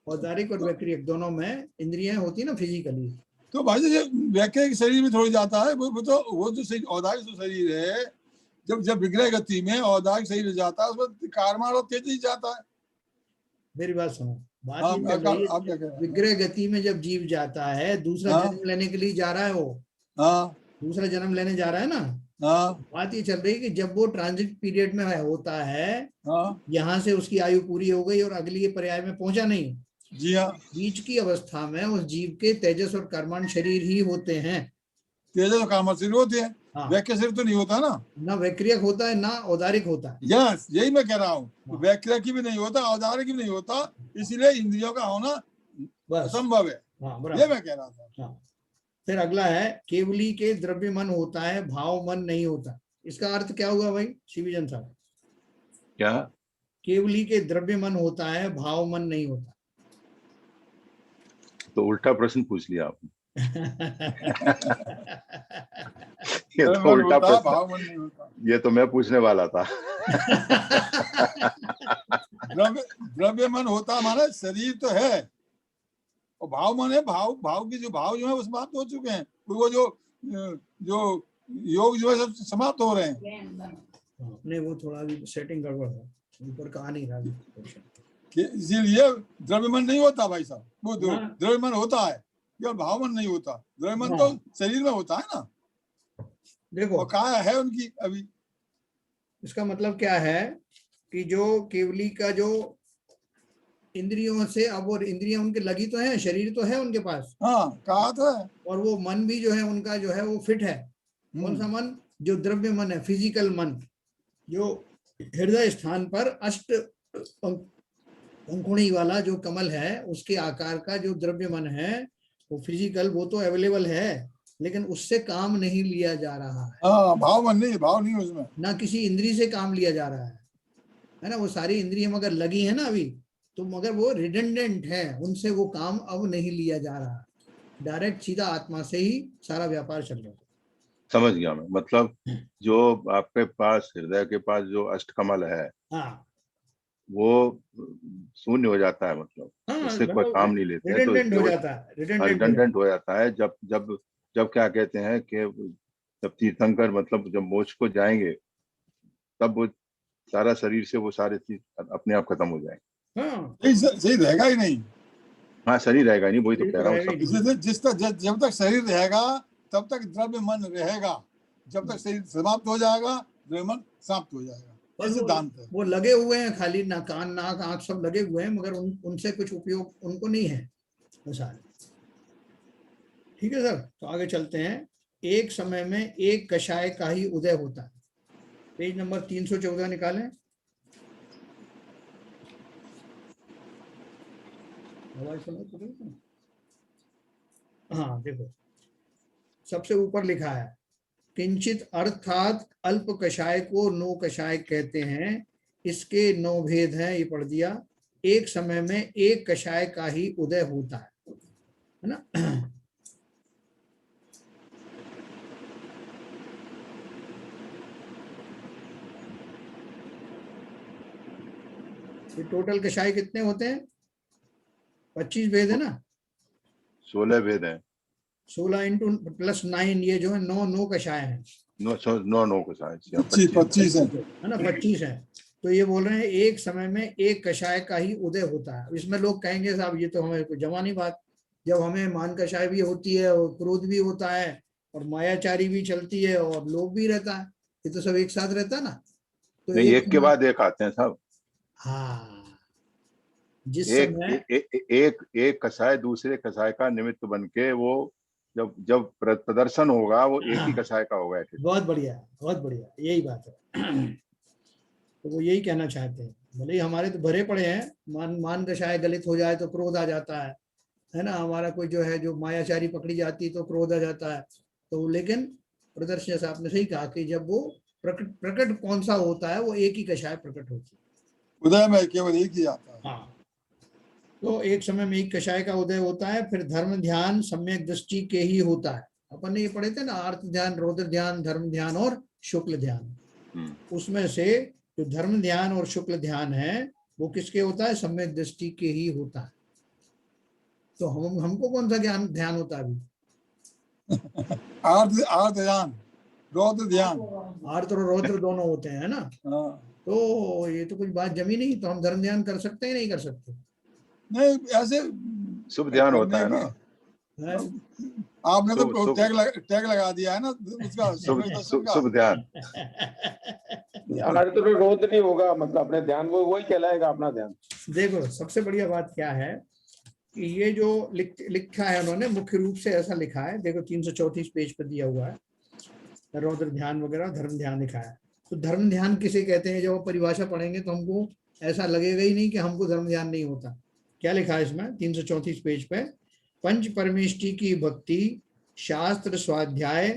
S1: औदारिक और वैक्रियक दोनों में इंद्रियां होती है ना फिजिकली।
S4: तो भाई ये वैक्रियक शरीर में थोड़ी जाता है, वो तो औदारिक जो शरीर है, जब विग्रह गति में औदारिक शरीर जाता है उसमें कर्मांड और तेज ही जाता है।
S1: मेरी बात सुनो, बात
S4: हाँ,
S1: ये
S4: आप क्या कह रहे हैं?
S1: विग्रह गति में जब जीव जाता है, दूसरा जन्म लेने के लिए जा रहा है, वो दूसरा जन्म लेने जा रहा है ना। बात ये चल रही है कि जब वो ट्रांजिट पीरियड में होता है, यहाँ से उसकी आयु पूरी हो गई और अगली पर्याय में पहुंचा नहीं।
S4: जी हाँ,
S1: बीच की अवस्था में उस जीव के तेजस और कर्मांड शरीर ही होते हैं।
S4: तेजस और कर्मांड शरीर होते हैं।
S1: हाँ।
S4: वैक्रिय शरीर तो नहीं होता ना
S1: वैक्रियक होता है ना औदारिक होता है।
S4: यस, यही मैं कह रहा हूँ। वैक्रिय की भी नहीं होता, औदारिक की भी नहीं होता, इसलिए इंद्रियों का होना असंभव है। ये मैं कह रहा था।
S1: फिर अगला है, केवली के द्रव्य मन होता है, भाव मन नहीं होता। इसका अर्थ क्या हुआ भाई शिवजन साहब?
S2: क्या?
S1: केवली के द्रव्य मन होता है, भाव मन नहीं होता।
S2: तो उल्टा प्रश्न पूछ लिया आपने। ये तो उल्टा प्रश्न, ये तो मैं पूछने वाला था।
S4: द्रव्य मन होता हमारा शरीर तो है, और भाव मन है, भाव की जो भाव जो है वो समाप्त हो चुके हैं। वो जो योग जो है सब समाप्त हो रहे हैं।
S1: नहीं वो थोड़ा भी सेटिंग गड़बड़ है, ऊपर का आ नहीं रहा।
S4: इसीलिए द्रव्य मन नहीं होता भाई साहब। वो द्रव्य मन होता है, केवल भाव मन नहीं होता। द्रव्य मन तो शरीर में होता है ना।
S1: देखो
S4: कहाँ है उनकी अभी।
S1: इसका मतलब क्या है कि जो केवली का जो इंद्रियों से, अब वो इंद्रियां उनके लगी तो है, शरीर तो है उनके पास।
S4: हाँ, कहा तो है।
S1: और वो मन भी जो है उनका जो है वो फिट है। कौन सा मन? जो द्रव्य मन है, फिजिकल मन, जो हृदय स्थान पर अष्ट पंखुड़ी वाला जो कमल है, उसके आकार का जो द्रव्य मन है, वो फिजिकल, वो तो अवेलेबल है, लेकिन उससे काम नहीं लिया जा रहा है।
S4: हाँ, भाव मन नहीं, भाव नहीं उसमें।
S1: ना किसी इंद्री से काम लिया जा रहा है ना। वो सारी इंद्रियां मगर लगी है ना अभी, तो मगर वो रिडंडेंट है, उनसे वो काम अब नहीं लिया जा रहा। डायरेक्ट सीधा आत्मा से ही सारा व्यापार चल रहा है।
S2: समझ गया मैं। मतलब जो आपके पास हृदय के पास जो अष्टकमल है,
S1: हाँ
S2: वो शून्य हो जाता है, मतलब
S1: हाँ,
S2: उससे कोई काम नहीं लेते हैं, तो
S1: रिडंडेंट हो
S2: केवल
S1: जाता है, रिडंडेंट
S2: रिडंडेंट हो जाता है। जब जब जब क्या कहते हैं कि जब तीर्थंकर मतलब जब मोक्ष को जाएंगे, तब वो सारा शरीर से वो सारे चीज अपने आप खत्म हो जाएंगे।
S1: हाँ,
S4: सही रहेगा ही नहीं।
S2: हाँ, शरीर रहेगा नहीं, वही तो
S1: शरीर
S2: कह रहा हूँ।
S1: रहेगा ही
S2: सब
S1: नहीं।
S4: जब तक शरीर रहेगा तब तक द्रव्य मन रहेगा, जब तक शरीर समाप्त हो जाएगा द्रव्य मन समाप्त हो जाएगा। ये
S1: बस
S4: सिद्धांत है।
S1: वो लगे हुए हैं खाली, ना कान नाक आंख सब लगे हुए हैं, मगर उनसे कुछ उपयोग उनको नहीं है, वो सारे। ठीक है सर, तो आगे चलते हैं। एक समय में एक कषाय का ही उदय होता है। पेज नंबर 314 निकालें। आवाज सुनो तो। हाँ देखो, सबसे ऊपर लिखा है, किंचित अर्थात अल्प कषाय को नो कषाय कहते हैं। इसके 9 भेद हैं, ये पढ़ दिया। एक समय में एक कषाय का ही उदय होता है ना। ये टोटल कषाय कितने होते हैं? 25 भेद है ना।
S2: 16 भेद हैं।
S1: 16 इंटू प्लस 9, ये जो है 9 कषाय हैं।
S2: 9 को शायद
S4: 25 है।
S1: है ना, 25 है। तो ये बोल रहे हैं एक समय में एक कषाय का ही उदय होता है। इसमें लोग कहेंगे साहब ये तो हमें जमा नहीं बात, जब हमें मान कषाय भी होती है और क्रोध भी होता है और मायाचारी भी चलती है और लोभ भी रहता है, ये तो सब एक साथ रहता है ना। तो
S2: नहीं, एक के बाद एक आते हैं साहब।
S1: हाँ, जिस
S2: एक
S1: समय
S2: एक एक कसाय दूसरे कसाय का निमित्त बन के वो जब जब प्रदर्शन होगा, वो एक ही कसाय का होगा।
S1: बहुत बढ़िया, बहुत बढ़िया, यही बात है। तो वो यही कहना चाहते हैं, भले ही हमारे तो भरे पड़े हैं, मान कषाय गलित हो जाए तो क्रोध आ जाता है ना। हमारा कोई जो है जो मायाचारी पकड़ी जाती है तो क्रोध आ जाता है। तो लेकिन प्रदर्शन जैसा आपने सही कहा कि जब वो प्रकट प्रकट कौन सा होता है, वो एक ही कषाय प्रकट होती है।
S4: उदय में केवल एक ही आता है।
S1: हाँ, तो एक समय में एक कषाय का उदय होता है। फिर धर्म ध्यान सम्यक दृष्टि के ही होता है। अपन ने ये पढ़े थे ना, आर्त ध्यान, रौद्र ध्यान, धर्म ध्यान और शुक्ल ध्यान। उसमें से जो धर्म ध्यान और शुक्ल ध्यान है वो किसके होता है? सम्यक दृष्टि के ही होता है। तो हमको कौन सा ज्ञान ध्यान होता है अभी?
S4: आर्त ध्यान, रौद्र ध्यान।
S1: आर्त और रौद्र दोनों होते हैं ना।
S4: हाँ।
S1: तो ये तो कुछ बात जमी नहीं। तो हम धर्म ध्यान कर सकते हैं नहीं कर सकते?
S4: नहीं, ऐसे
S2: शुभ ध्यान होता है ना।
S1: है?
S4: आपने तो
S2: शुभ
S4: टैग लगा दिया है ना उसका,
S2: शुभ
S4: समय दर्शन का।
S2: शुभ ध्यान।
S3: हमारे तो रोध नहीं होगा, मतलब अपने ध्यान वो वही कहलाएगा अपना ध्यान।
S1: देखो सबसे बढ़िया बात क्या है कि ये जो लिखा है उन्होंने, मुख्य रूप से ऐसा लिखा है। देखो 334 पेज पर दिया हुआ है, रौद्र ध्यान वगैरह, धर्म ध्यान लिखा है। तो धर्म ध्यान किसे कहते हैं? जब परिभाषा पढ़ेंगे तो हमको ऐसा लगेगा ही नहीं कि हमको धर्म ध्यान नहीं होता। क्या लिखा है इसमें 334 पेज पे? पंच परमेष्टि की भक्ति, शास्त्र स्वाध्याय,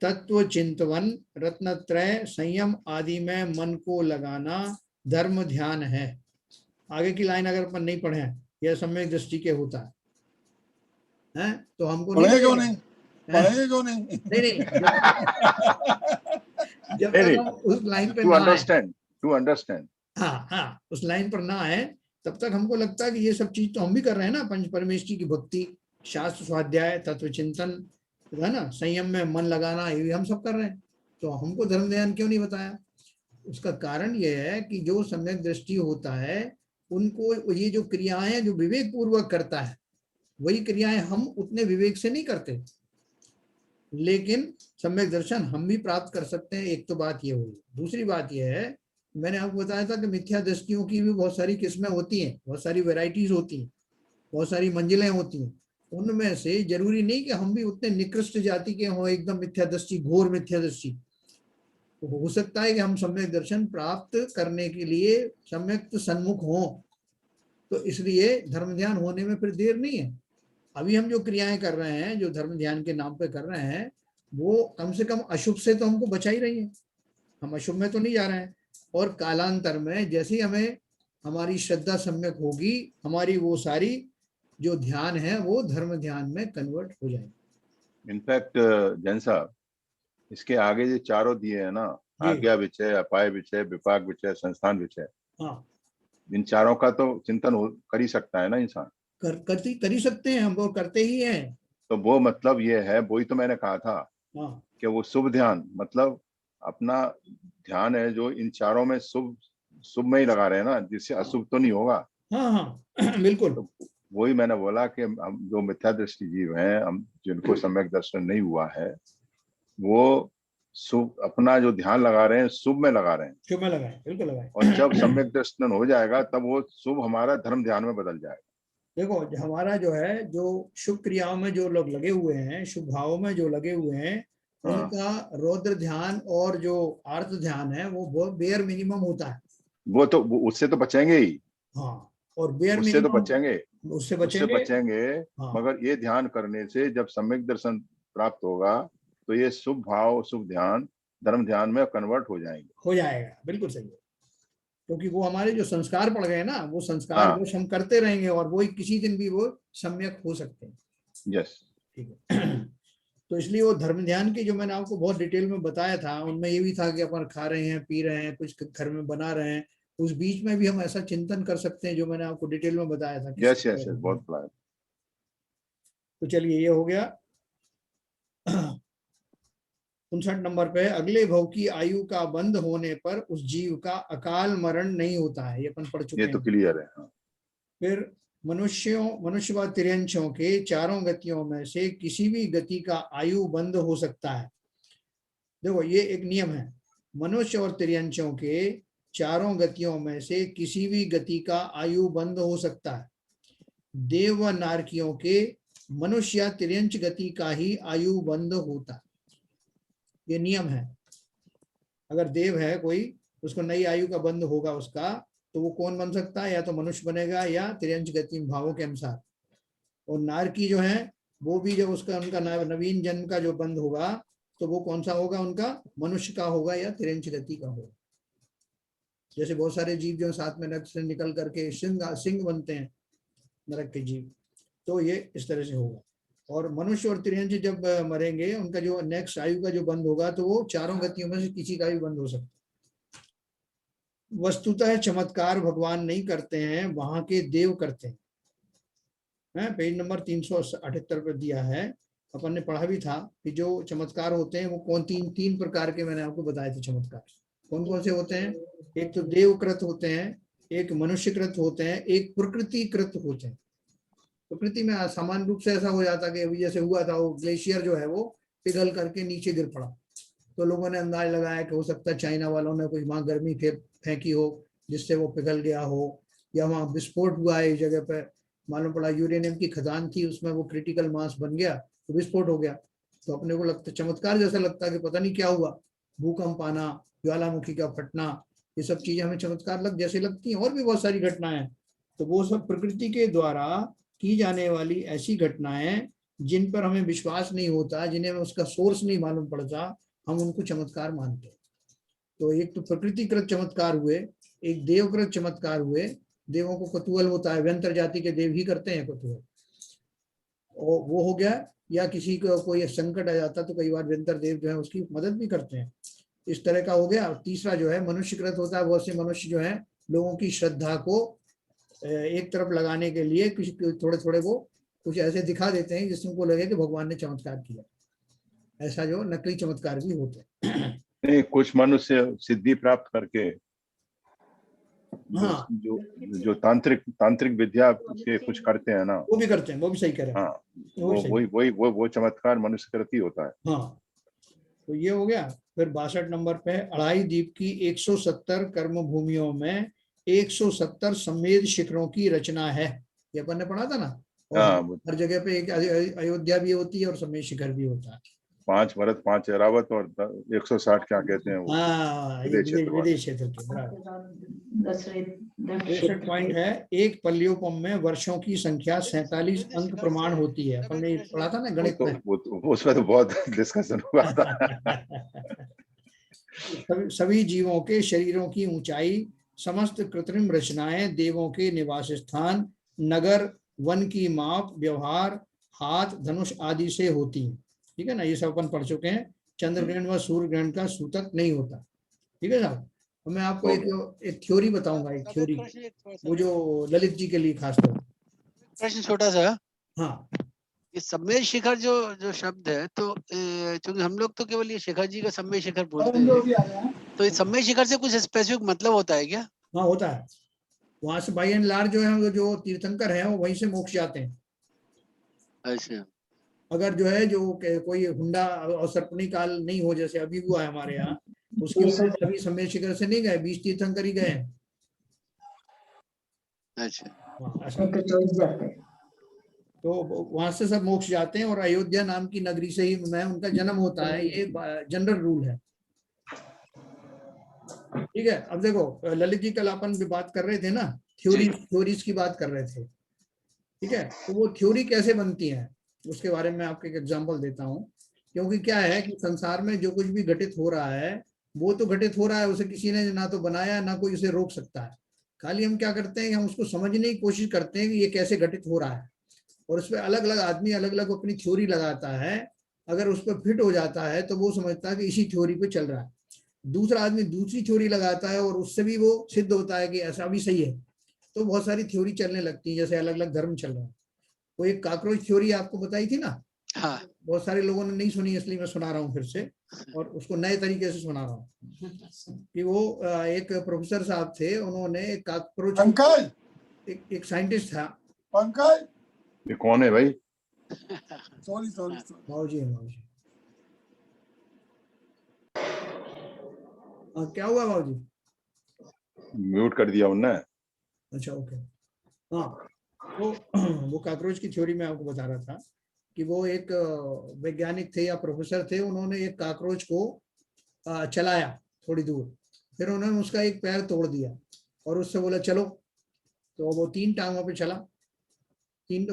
S1: तत्व चिंतवन, रत्नत्रय, संयम आदि में मन को लगाना धर्म ध्यान है। आगे की लाइन अगर अपन नहीं पढ़े, यह सम्यक दृष्टि के होता है तो हमको
S4: पढ़ेंगे क्यों
S1: नहीं
S4: नहीं? पढ़ेंगे क्यों नहीं?
S1: नहीं, जब तक हम उस लाइन पे
S2: टू
S1: ना आए,
S2: अंडरस्टैंड।
S1: हाँ, उस लाइन पर ना आए, तब तक हमको लगता है कि ये सब चीज तो हम भी कर रहे हैं ना। पंच परमेष्टि की भक्ति, शास्त्र स्वाध्याय, तत्व चिंतन, है ना, संयम में मन लगाना, ये भी हम सब कर रहे हैं। तो हमको धर्म ध्यान क्यों नहीं बताया? उसका कारण यह है कि जो सम्यक दृष्टि होता है, उनको ये जो क्रियाएं जो विवेक पूर्वक करता है, वही क्रियाएं हम उतने विवेक से नहीं करते, लेकिन सम्यक दर्शन हम भी प्राप्त कर सकते हैं। एक तो बात ये हुई। दूसरी बात यह है, मैंने आपको बताया था कि मिथ्या दृष्टियों की भी बहुत सारी किस्में होती हैं, बहुत सारी वेराइटीज होती हैं, बहुत सारी मंजिलें होती हैं। उनमें से जरूरी नहीं कि हम भी उतने निकृष्ट जाति के हों, एकदम मिथ्या दृष्टि, घोर मिथ्या दृष्टि। तो हो सकता है कि हम सम्यक दर्शन प्राप्त करने के लिए सम्यक सन्मुख हों, तो इसलिए धर्म ध्यान होने में फिर देर नहीं है। अभी हम जो क्रियाएं कर रहे हैं, जो धर्म ध्यान के नाम पे कर रहे हैं, वो कम से कम अशुभ से तो हमको बचा ही रही है, हम अशुभ में तो नहीं जा रहे हैं। और कालांतर में जैसे ही हमें हमारी श्रद्धा सम्यक होगी, हमारी वो सारी जो ध्यान है वो धर्म ध्यान में कन्वर्ट हो जाएगी।
S2: इनफैक्ट जैन साहब, इसके आगे जो चारों दिए है ना,
S1: जी।
S2: आज्ञा विचय, अपाय विचय, विपाक विचय, संस्थान विचय,
S1: हाँ,
S2: इन चारों का तो चिंतन कर ही सकता है ना इंसान।
S1: कर ही सकते हैं हम, वो करते ही हैं।
S2: तो वो मतलब ये है, वही तो मैंने कहा था
S1: हाँ
S2: कि वो शुभ ध्यान मतलब अपना ध्यान है जो इन चारों में शुभ शुभ में ही लगा रहे हैं ना, जिससे अशुभ तो नहीं होगा।
S1: हाँ हाँ बिल्कुल।
S2: तो वही मैंने बोला कि हम जो मिथ्या दृष्टि जीव हैं, हम जिनको सम्यक दर्शन नहीं हुआ है, वो शुभ अपना जो ध्यान लगा रहे हैं शुभ में लगा रहे हैं।
S1: शुभ में लगाए, बिल्कुल लगाए।
S2: और जब सम्यक दर्शन हो जाएगा तब वो शुभ हमारा धर्म ध्यान में बदल जाएगा।
S1: देखो, हमारा जो है, जो शुभ क्रियाओं में जो लोग लगे हुए हैं, शुभ भावों में जो लगे हुए हैं, उनका रौद्र ध्यान और जो आर्त ध्यान है वो बहुत बेयर मिनिमम होता है।
S2: वो तो उससे तो बचेंगे ही।
S1: हाँ, और बेयर
S2: उससे तो
S1: मिनिमम,
S2: बचेंगे,
S1: उससे
S2: उससे
S1: बचेंगे।
S2: बचेंगे।
S1: हाँ,
S2: मगर ये ध्यान करने से जब सम्यक दर्शन प्राप्त होगा तो ये शुभ भाव शुभ ध्यान धर्म ध्यान में कन्वर्ट हो जाएंगे।
S1: हो जाएगा, बिल्कुल सही है। क्योंकि वो हमारे जो संस्कार पड़ गए ना, वो संस्कार
S2: हाँ,
S1: वो हम करते रहेंगे और वो किसी दिन भी वो सम्यक हो सकते हैं।
S2: यस।
S1: ठीक है। तो इसलिए वो धर्म ध्यान की जो मैंने आपको बहुत डिटेल में बताया था, उनमें ये भी था कि अपन खा रहे हैं, पी रहे हैं, कुछ घर में बना रहे हैं, उस बीच में भी हम ऐसा चिंतन कर सकते हैं जो मैंने आपको डिटेल में बताया था।
S2: यस यस यस, बहुत बड़ा है।
S1: तो चलिए, ये हो गया। 59 नंबर पे, अगले भव की आयु का बंद होने पर उस जीव का अकाल मरण नहीं होता है, ये अपन पढ़ चुके
S2: ये
S1: हैं।
S2: तो क्लियर है। हाँ।
S1: फिर मनुष्य व तिर्यंशों के चारों गतियों में से किसी भी गति का आयु बंद हो सकता है। देखो, ये एक नियम है, मनुष्य और तिर्यंशों के चारों गतियों में से किसी भी गति का आयु बंद हो सकता है। देव व नारकियों के मनुष्य या तिर्यंश गति का ही आयु बंद होता है, ये नियम है। अगर देव है कोई, उसको नई आयु का बंद होगा उसका, तो वो कौन बन सकता है? या तो मनुष्य बनेगा या तिर्यंश गति भावों के अनुसार। और नारकी जो है, वो भी जब उसका उनका नवीन जन्म का जो बंद होगा, तो वो कौन सा होगा? उनका मनुष्य का होगा या तिर्यंश गति का होगा। जैसे बहुत सारे जीव जो साथ में नरक से निकल करके सिंह बनते हैं, नरक के जीव, तो ये इस तरह से होगा। और मनुष्य और तिर्यंश जब मरेंगे, उनका जो नेक्स्ट आयु का जो बंद होगा, तो वो चारों गतियों में से किसी का भी बंद हो सकता है। वस्तुतः चमत्कार भगवान नहीं करते हैं, वहां के देव करते हैं। पेज नंबर 378 पर दिया है, अपन ने पढ़ा भी था कि जो चमत्कार होते हैं वो कौन तीन प्रकार के मैंने आपको बताए थे चमत्कार। कौन कौन से होते हैं? एक तो देवकृत होते हैं, एक मनुष्यकृत होते हैं, एक प्रकृतिकृत होते हैं। प्रकृति में सामान्य रूप से ऐसा हो जाता कि अभी जैसे हुआ था, वो ग्लेशियर जो है वो पिघल करके नीचे गिर पड़ा, तो लोगों ने अंदाज लगाया कि हो सकता है चाइना वालों ने कुछ वहां गर्मी फेंकी हो जिससे वो पिघल गया हो, या वहां विस्फोट हुआ है इस जगह पे, मालूम पड़ा यूरेनियम की खदान थी, उसमें वो क्रिटिकल मास बन गया तो विस्फोट हो गया। तो अपने को लगता, चमत्कार जैसा लगता है कि पता नहीं क्या हुआ, भूकंप आना, ज्वालामुखी का फटना, ये सब चीजें हमें चमत्कार जैसे लगती हैं। और भी बहुत सारी घटनाएं, तो वो सब प्रकृति के द्वारा की जाने वाली ऐसी घटनाएं जिन पर हमें विश्वास नहीं होता, जिन्हें उसका सोर्स नहीं मालूम पड़ता, हम उनको चमत्कार मानते हैं। तो एक तो प्रकृतिकृत चमत्कार हुए, एक देवकृत चमत्कार हुए। देवों को कौतूहल होता है, व्यंतर जाति के देव ही करते हैं कौतूहल, और वो हो गया। या किसी को कोई संकट आ जाता तो कई बार व्यंतर देव जो है उसकी मदद भी करते हैं, इस तरह का हो गया। तीसरा जो है मनुष्यकृत होता है, बहुत से मनुष्य जो है लोगों की श्रद्धा को एक तरफ लगाने के लिए कुछ थोड़े थोड़े वो कुछ ऐसे दिखा देते हैं जिससे उनको लगे कि भगवान ने चमत्कार किया। ऐसा जो नकली चमत्कार भी होते हैं।
S2: नहीं, कुछ मनुष्य सिद्धि प्राप्त करके
S1: हाँ,
S2: जो जो तांत्रिक विद्या से कुछ करते हैं ना,
S1: वो भी करते हैं, वो भी सही कह रहे हैं।
S2: हाँ,
S1: वो भी सही।
S2: वो चमत्कार मनुष्यकृत ही होता है।
S1: हाँ, तो ये हो गया। फिर 62 नंबर पे, अढ़ाई द्वीप की 170 कर्म भूमियों में 170 संवेद शिखरों की रचना है, ये अपन ने पढ़ा था ना। और
S2: हाँ,
S1: हर जगह पे एक अयोध्या भी होती है और संवेद शिखर भी होता है।
S2: 5 भरत 5 ऐरावत और 160 क्या कहते हैं वो
S1: हाँ, ये
S2: विदेश क्षेत्र वाले।
S1: विदेश क्षेत्र के बराबर। 63 पॉइंट है, एक पल्लियोपम में वर्षों की संख्या 47 अंक प्रमाण होती है। अपन ने पढ़ा था ना गणित में।
S2: उसमें तो बहुत डिस्कशन हुआ था।
S1: सभी जीवों के शरीरों की ऊंचाई, समस्त कृत्रिम रचनाएं, देवों के निवास स्थान, नगर, वन की माप, व्यवहार, हाथ, धनुष आदि से होती है। ठीक है ना, ये सब अपन पढ़ चुके हैं। चंद्र ग्रहण व सूर्य ग्रहण का सूतक नहीं होता। ठीक है साहब। तो मैं आपको एक थ्योरी बताऊंगा, एक थ्योरी, वो जो ललित जी के लिए खास तौर।
S5: प्रश्न छोटा सा।
S1: हाँ,
S5: ये सम्मेद शिखर जो शब्द है, तो क्योंकि हम लोग तो केवल ये शिखर जी का सम्मेद शिखर बोलते हैं, तो इस सम्मेद शिखर से कुछ स्पेसिफिक मतलब होता है क्या?
S1: हाँ होता है। वहां से बाई एंड लार्ज जो है, जो तीर्थंकर हैं वो वहीं से मोक्ष जाते हैं।
S5: अच्छा।
S1: अगर जो है जो कोई हुंडा और सर्पणी काल नहीं हो, जैसे अभी हुआ है हमारे यहाँ, उसके बाद सभी सम्मेद शिखर से नहीं गए, 20 तीर्थंकर ही गए हैं।
S5: अच्छा।
S1: तो वहां से सब मोक्ष जाते हैं, और अयोध्या नाम की नगरी से ही में उनका जन्म होता है। ये जनरल रूल है। ठीक है। अब देखो ललित जी, कल अपन भी बात कर रहे थे ना, थ्योरीज की बात कर रहे थे। ठीक है। तो वो थ्योरी कैसे बनती है उसके बारे में आपको एक एग्जांपल देता हूँ। क्योंकि क्या है कि संसार में जो कुछ भी घटित हो रहा है, वो तो घटित हो रहा है, उसे किसी ने ना तो बनाया, ना कोई उसे रोक सकता है। खाली हम क्या करते हैं, हम उसको समझने की कोशिश करते हैं कि ये कैसे घटित हो रहा है, और उसमें अलग अलग आदमी अलग अलग अपनी थ्योरी लगाता है। अगर उस पर फिट हो जाता है तो वो समझता है कि इसी थ्योरी पे चल रहा है। दूसरा आदमी दूसरी थ्योरी लगाता है और उससे भी वो सिद्ध होता है कि ऐसा भी सही है। तो बहुत सारी थ्योरी चलने लगती है, जैसे अलग अलग धर्म चल रहा है। वो एक कॉकरोच थ्योरी आपको बताई थी ना।
S5: हाँ।
S1: बहुत सारे लोगों ने नहीं सुनी, इसलिए मैं सुना रहा हूँ फिर से, और उसको नए तरीके से सुना रहा हूँ। कि वो एक प्रोफेसर साहब थे, उन्होंने एक कॉकरोच, एक साइंटिस्ट था।
S4: पंकज,
S2: ये कौन है भाई?
S4: सॉरी
S1: माओजी है, माओजी। क्या हुआ माओजी?
S2: म्यूट कर दिया उनने।
S1: अच्छा, ओके। हाँ, तो वो कॉकरोच की थ्योरी में आपको बता रहा था कि वो एक वैज्ञानिक थे या प्रोफेसर थे। उन्होंने एक कॉकरोच को चलाया थोड़ी दूर, फिर उन्होंने उसका एक पैर तोड़ दिया और उससे बोला चलो। तो वो 3 टांगों पे चला।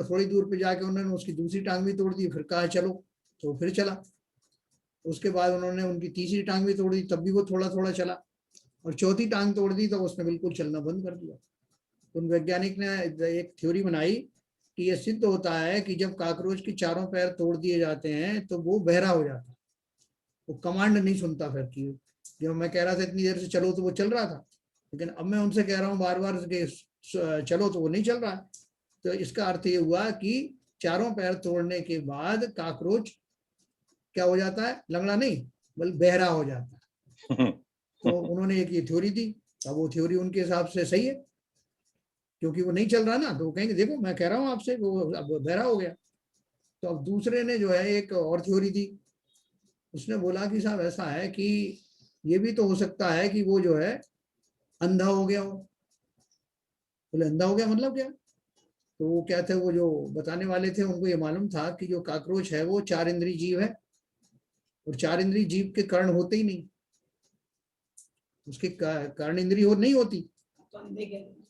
S1: थोड़ी दूर पे जाके उन्होंने उसकी दूसरी टांग भी तोड़ दी, फिर कहा चलो, तो फिर चला। उसके बाद उन्होंने उनकी तीसरी टांग भी तोड़ दी, तब भी वो थोड़ा थोड़ा चला, और चौथी टांग तोड़ दी तो उसने बिल्कुल चलना बंद कर दिया। उन वैज्ञानिक ने एक थ्योरी बनाई कि यह सिद्ध होता है कि जब कॉकरोच के चारों पैर तोड़ दिए जाते हैं तो वो बहरा हो जाता है। वो कमांड नहीं सुनता फिर कि जब मैं कह रहा था इतनी देर से चलो तो वो चल रहा था, लेकिन अब मैं उनसे कह रहा हूँ बार बार कि चलो तो वो नहीं चल रहा है। तो इसका अर्थ ये हुआ कि चारों पैर तोड़ने के बाद कॉकरोच क्या हो जाता है, लंगड़ा नहीं बल्कि बहरा हो जाता है। तो उन्होंने एक ये थ्योरी दी। अब वो थ्योरी उनके हिसाब से सही है, क्योंकि वो नहीं चल रहा ना, तो वो कहेंगे देखो मैं कह रहा हूँ आपसे, वो अब बहरा हो गया। तो अब दूसरे ने जो है एक और थ्योरी दी। उसने बोला कि साहब ऐसा है कि ये भी तो हो सकता है कि वो जो है अंधा हो गया हो। बोले अंधा हो गया मतलब क्या? तो वो क्या थे, वो जो बताने वाले थे उनको ये मालूम था कि जो कॉकरोच है वो 4 इंद्रिय जीव है, और 4 इंद्रिय जीव के कर्ण होते ही नहीं, उसके कर्ण इंद्रिय नहीं होती।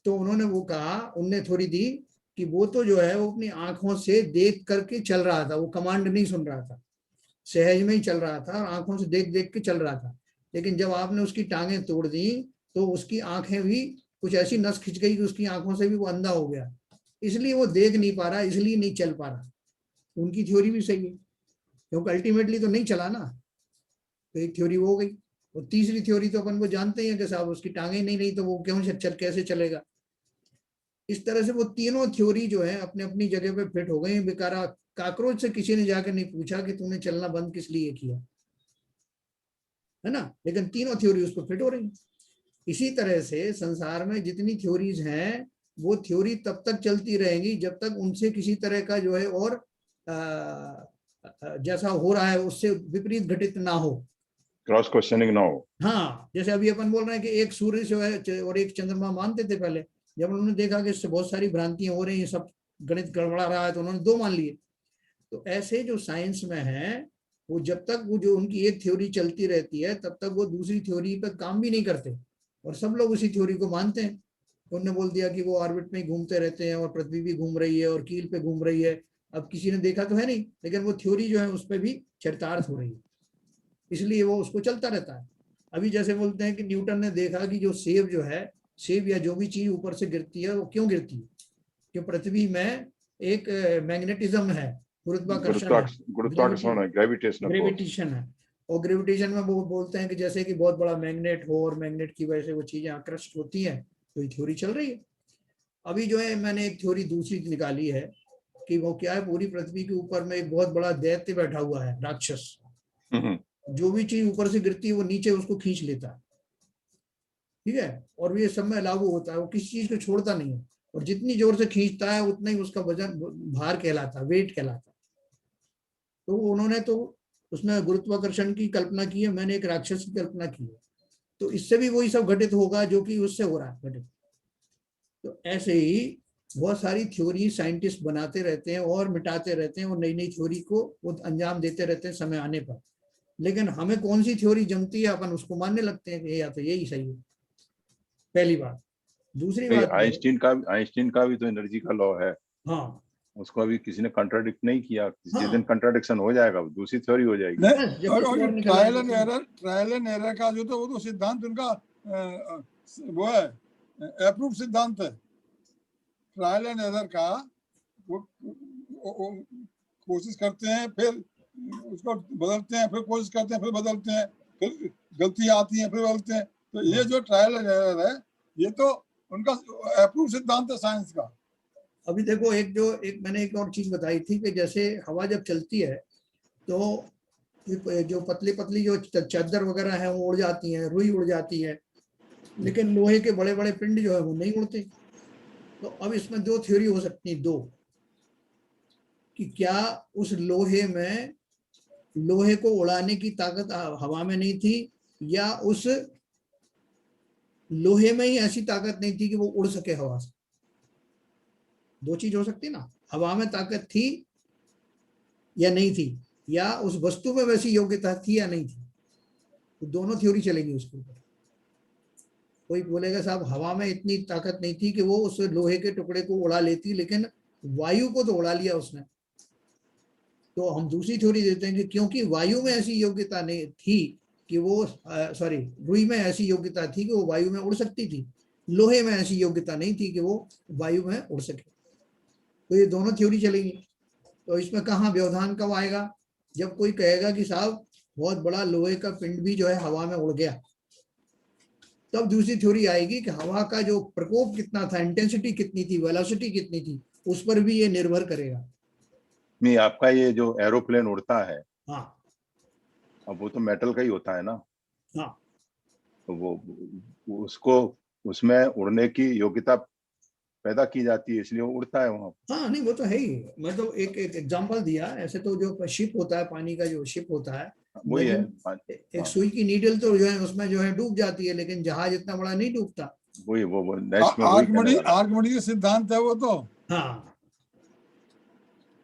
S1: तो उन्होंने वो कहा, उनने थोड़ी दी कि वो तो जो है वो अपनी आंखों से देख करके चल रहा था, वो कमांड नहीं सुन रहा था, सहज में ही चल रहा था और आंखों से देख देख के चल रहा था। लेकिन जब आपने उसकी टांगें तोड़ दी तो उसकी आंखें भी कुछ ऐसी नस खिंच गई कि उसकी आंखों से भी वो अंधा हो गया, इसलिए वो देख नहीं पा रहा, इसलिए नहीं चल पा रहा। उनकी थ्योरी भी सही है, क्योंकि अल्टीमेटली तो नहीं चला ना। तो एक थ्योरी वो हो गई। और तीसरी थ्योरी तो अपन वो जानते हैं कि साहब उसकी टांगें नहीं रही तो वो क्यों कैसे चलेगा। इस तरह से वो तीनों थ्योरी जो है अपने अपनी जगह पे फिट हो गई। बेकारा कॉकरोच से किसी ने जाकर नहीं पूछा कि तूने चलना बंद किस लिए किया, है ना, लेकिन तीनों थ्योरी उस पर फिट हो रही। इसी तरह से संसार में जितनी थ्योरीज हैं वो थ्योरी तब तक चलती रहेंगी जब तक उनसे किसी तरह का जो है और जैसा हो रहा है उससे विपरीत घटित ना हो,
S2: क्रॉस क्वेश्चनिंग ना हो।
S1: हाँ, जैसे अभी अपन बोल रहे हैं कि एक सूर्य जो है और एक चंद्रमा मानते थे पहले, जब उन्होंने देखा कि इससे बहुत सारी भ्रांतियां हो रही हैं, सब गणित गड़बड़ा रहा है, तो उन्होंने 2 मान लिए। तो ऐसे जो साइंस में है वो जब तक वो जो उनकी एक थ्योरी चलती रहती है तब तक वो दूसरी थ्योरी पर काम भी नहीं करते, और सब लोग उसी थ्योरी को मानते हैं। उन्होंने बोल दिया कि वो ऑर्बिट में घूमते रहते हैं और पृथ्वी भी घूम रही है और कील पे घूम रही है। अब किसी ने देखा तो है नहीं, लेकिन वो थ्योरी जो है उस पर भी चरितार्थ हो रही है, इसलिए वो उसको चलता रहता है। अभी जैसे बोलते हैं कि न्यूटन ने देखा कि जो सेब जो है, सेब या जो भी चीज ऊपर से गिरती है वो क्यों गिरती है, कि पृथ्वी में एक मैग्नेटिज्म है, गुरुत्वाकर्षण है,
S2: गुरुत्वाकर्षण है,
S1: ग्रेविटेशन है। और ग्रेविटेशन में वो बोलते हैं कि जैसे कि बहुत बड़ा मैग्नेट हो और मैग्नेट की वजह से वो चीजें आकर्षित होती हैं, तो ये थ्योरी चल रही है। अभी जो है मैंने एक थ्योरी दूसरी निकाली है कि वो क्या है, पूरी पृथ्वी के ऊपर में एक बहुत बड़ा दैत्य बैठा हुआ है, राक्षस। जो भी चीज ऊपर से गिरती है वो नीचे उसको खींच लेता है, ठीक है, और ये सब में लागू होता है, वो किसी चीज को छोड़ता नहीं है, और जितनी जोर से खींचता है उतना ही उसका वजन भार कहलाता है, वेट कहलाता है। तो उन्होंने तो उसमें गुरुत्वाकर्षण की कल्पना की है, मैंने एक राक्षस की कल्पना की है, तो इससे भी वही सब घटित होगा जो कि उससे हो रहा है घटित। तो ऐसे ही बहुत सारी थ्योरी साइंटिस्ट बनाते रहते हैं और मिटाते रहते हैं, और नई नई थ्योरी को वो अंजाम देते रहते हैं समय आने पर। लेकिन हमें कौन सी थ्योरी जमती है अपन उसको मानने लगते हैं कि या तो यही सही है, पहली बात। दूसरी बात,
S2: आइंस्टीन का भी तो एनर्जी का लॉ है।
S1: हाँ,
S2: उसको अभी किसी ने कंट्राडिक्ट नहीं किया।
S1: हाँ,
S2: जिस दिन कंट्राडिक्शन हो जाएगा दूसरी थ्योरी हो जाएगी।
S4: ट्रायल एंड एरर का जो तो वो तो सिद्धांत उनका वो है, अप्रूव सिद्धांत है। ट्रायल एंड एरर का वो कोशिश करते हैं, फिर उसको बदलते हैं, फिर कोशिश करते हैं, फिर बदलते हैं, फिर गलतियां आती हैं, फिर बदलते हैं। तो ये जो ट्रायल एंड एरर है ये तो उनका अप्रूव सिद्धांत है साइंस का।
S1: अभी देखो एक मैंने एक और चीज बताई थी कि जैसे हवा जब चलती है तो जो पतली पतली जो चादर वगैरह है वो उड़ जाती हैं, रुई उड़ जाती है, लेकिन लोहे के बड़े बड़े पिंड जो है वो नहीं उड़ते। तो अब इसमें दो थ्योरी हो सकती है, दो, कि क्या उस लोहे को उड़ाने की ताकत हवा में नहीं थी, या उस लोहे में ही ऐसी ताकत नहीं थी कि वो उड़ सके हवा से। दो चीज हो सकती है ना, हवा में ताकत थी या नहीं थी, या उस वस्तु में वैसी योग्यता थी या नहीं थी। तो दोनों थ्योरी चलेंगी उसके ऊपर। कोई बोलेगा साहब हवा में इतनी ताकत नहीं थी कि वो उस लोहे के टुकड़े को उड़ा लेती, लेकिन वायु को तो उड़ा लिया उसने। तो हम दूसरी थ्योरी देते हैं कि क्योंकि वायु में ऐसी योग्यता नहीं थी कि वो रुई में ऐसी योग्यता थी कि वो वायु में उड़ सकती थी, लोहे में ऐसी योग्यता नहीं थी कि वो वायु में उड़ सके। तो ये दोनों थ्योरी चलेंगी। तो इसमें कहाँ व्यवधान कब आएगा, जब कोई कहेगा कि साहब बहुत बड़ा लोहे का पिंड भी जो है हवा में उड़ गया, तब दूसरी थ्योरी आएगी कि हवा का जो प्रकोप कितना था, इंटेंसिटी कितनी थी, वेलोसिटी कितनी थी, उस पर भी ये निर्भर करेगा।
S2: नहीं, आपका ये जो एरोप्लेन उड़ता है,
S1: हाँ,
S2: अब वो तो मेटल का ही होता है ना।
S1: हाँ,
S2: तो वो उसको उसमें उड़ने की योग्यता पैदा की जाती है, इसलिए वो उड़ता है वहां।
S1: हाँ, नहीं वो तो है ही। मैं तो एक एग्जांपल दिया। ऐसे तो जो शिप होता है, पानी का जो शिप होता है,
S2: वही है।
S1: एक सुई की नीडल तो जो है उसमें जो है डूब जाती है, लेकिन जहाज इतना बड़ा नहीं डूबता।
S2: वही वो नेक्स्ट में
S4: आर्किमिडीज सिद्धांत है वो तो।
S1: हाँ,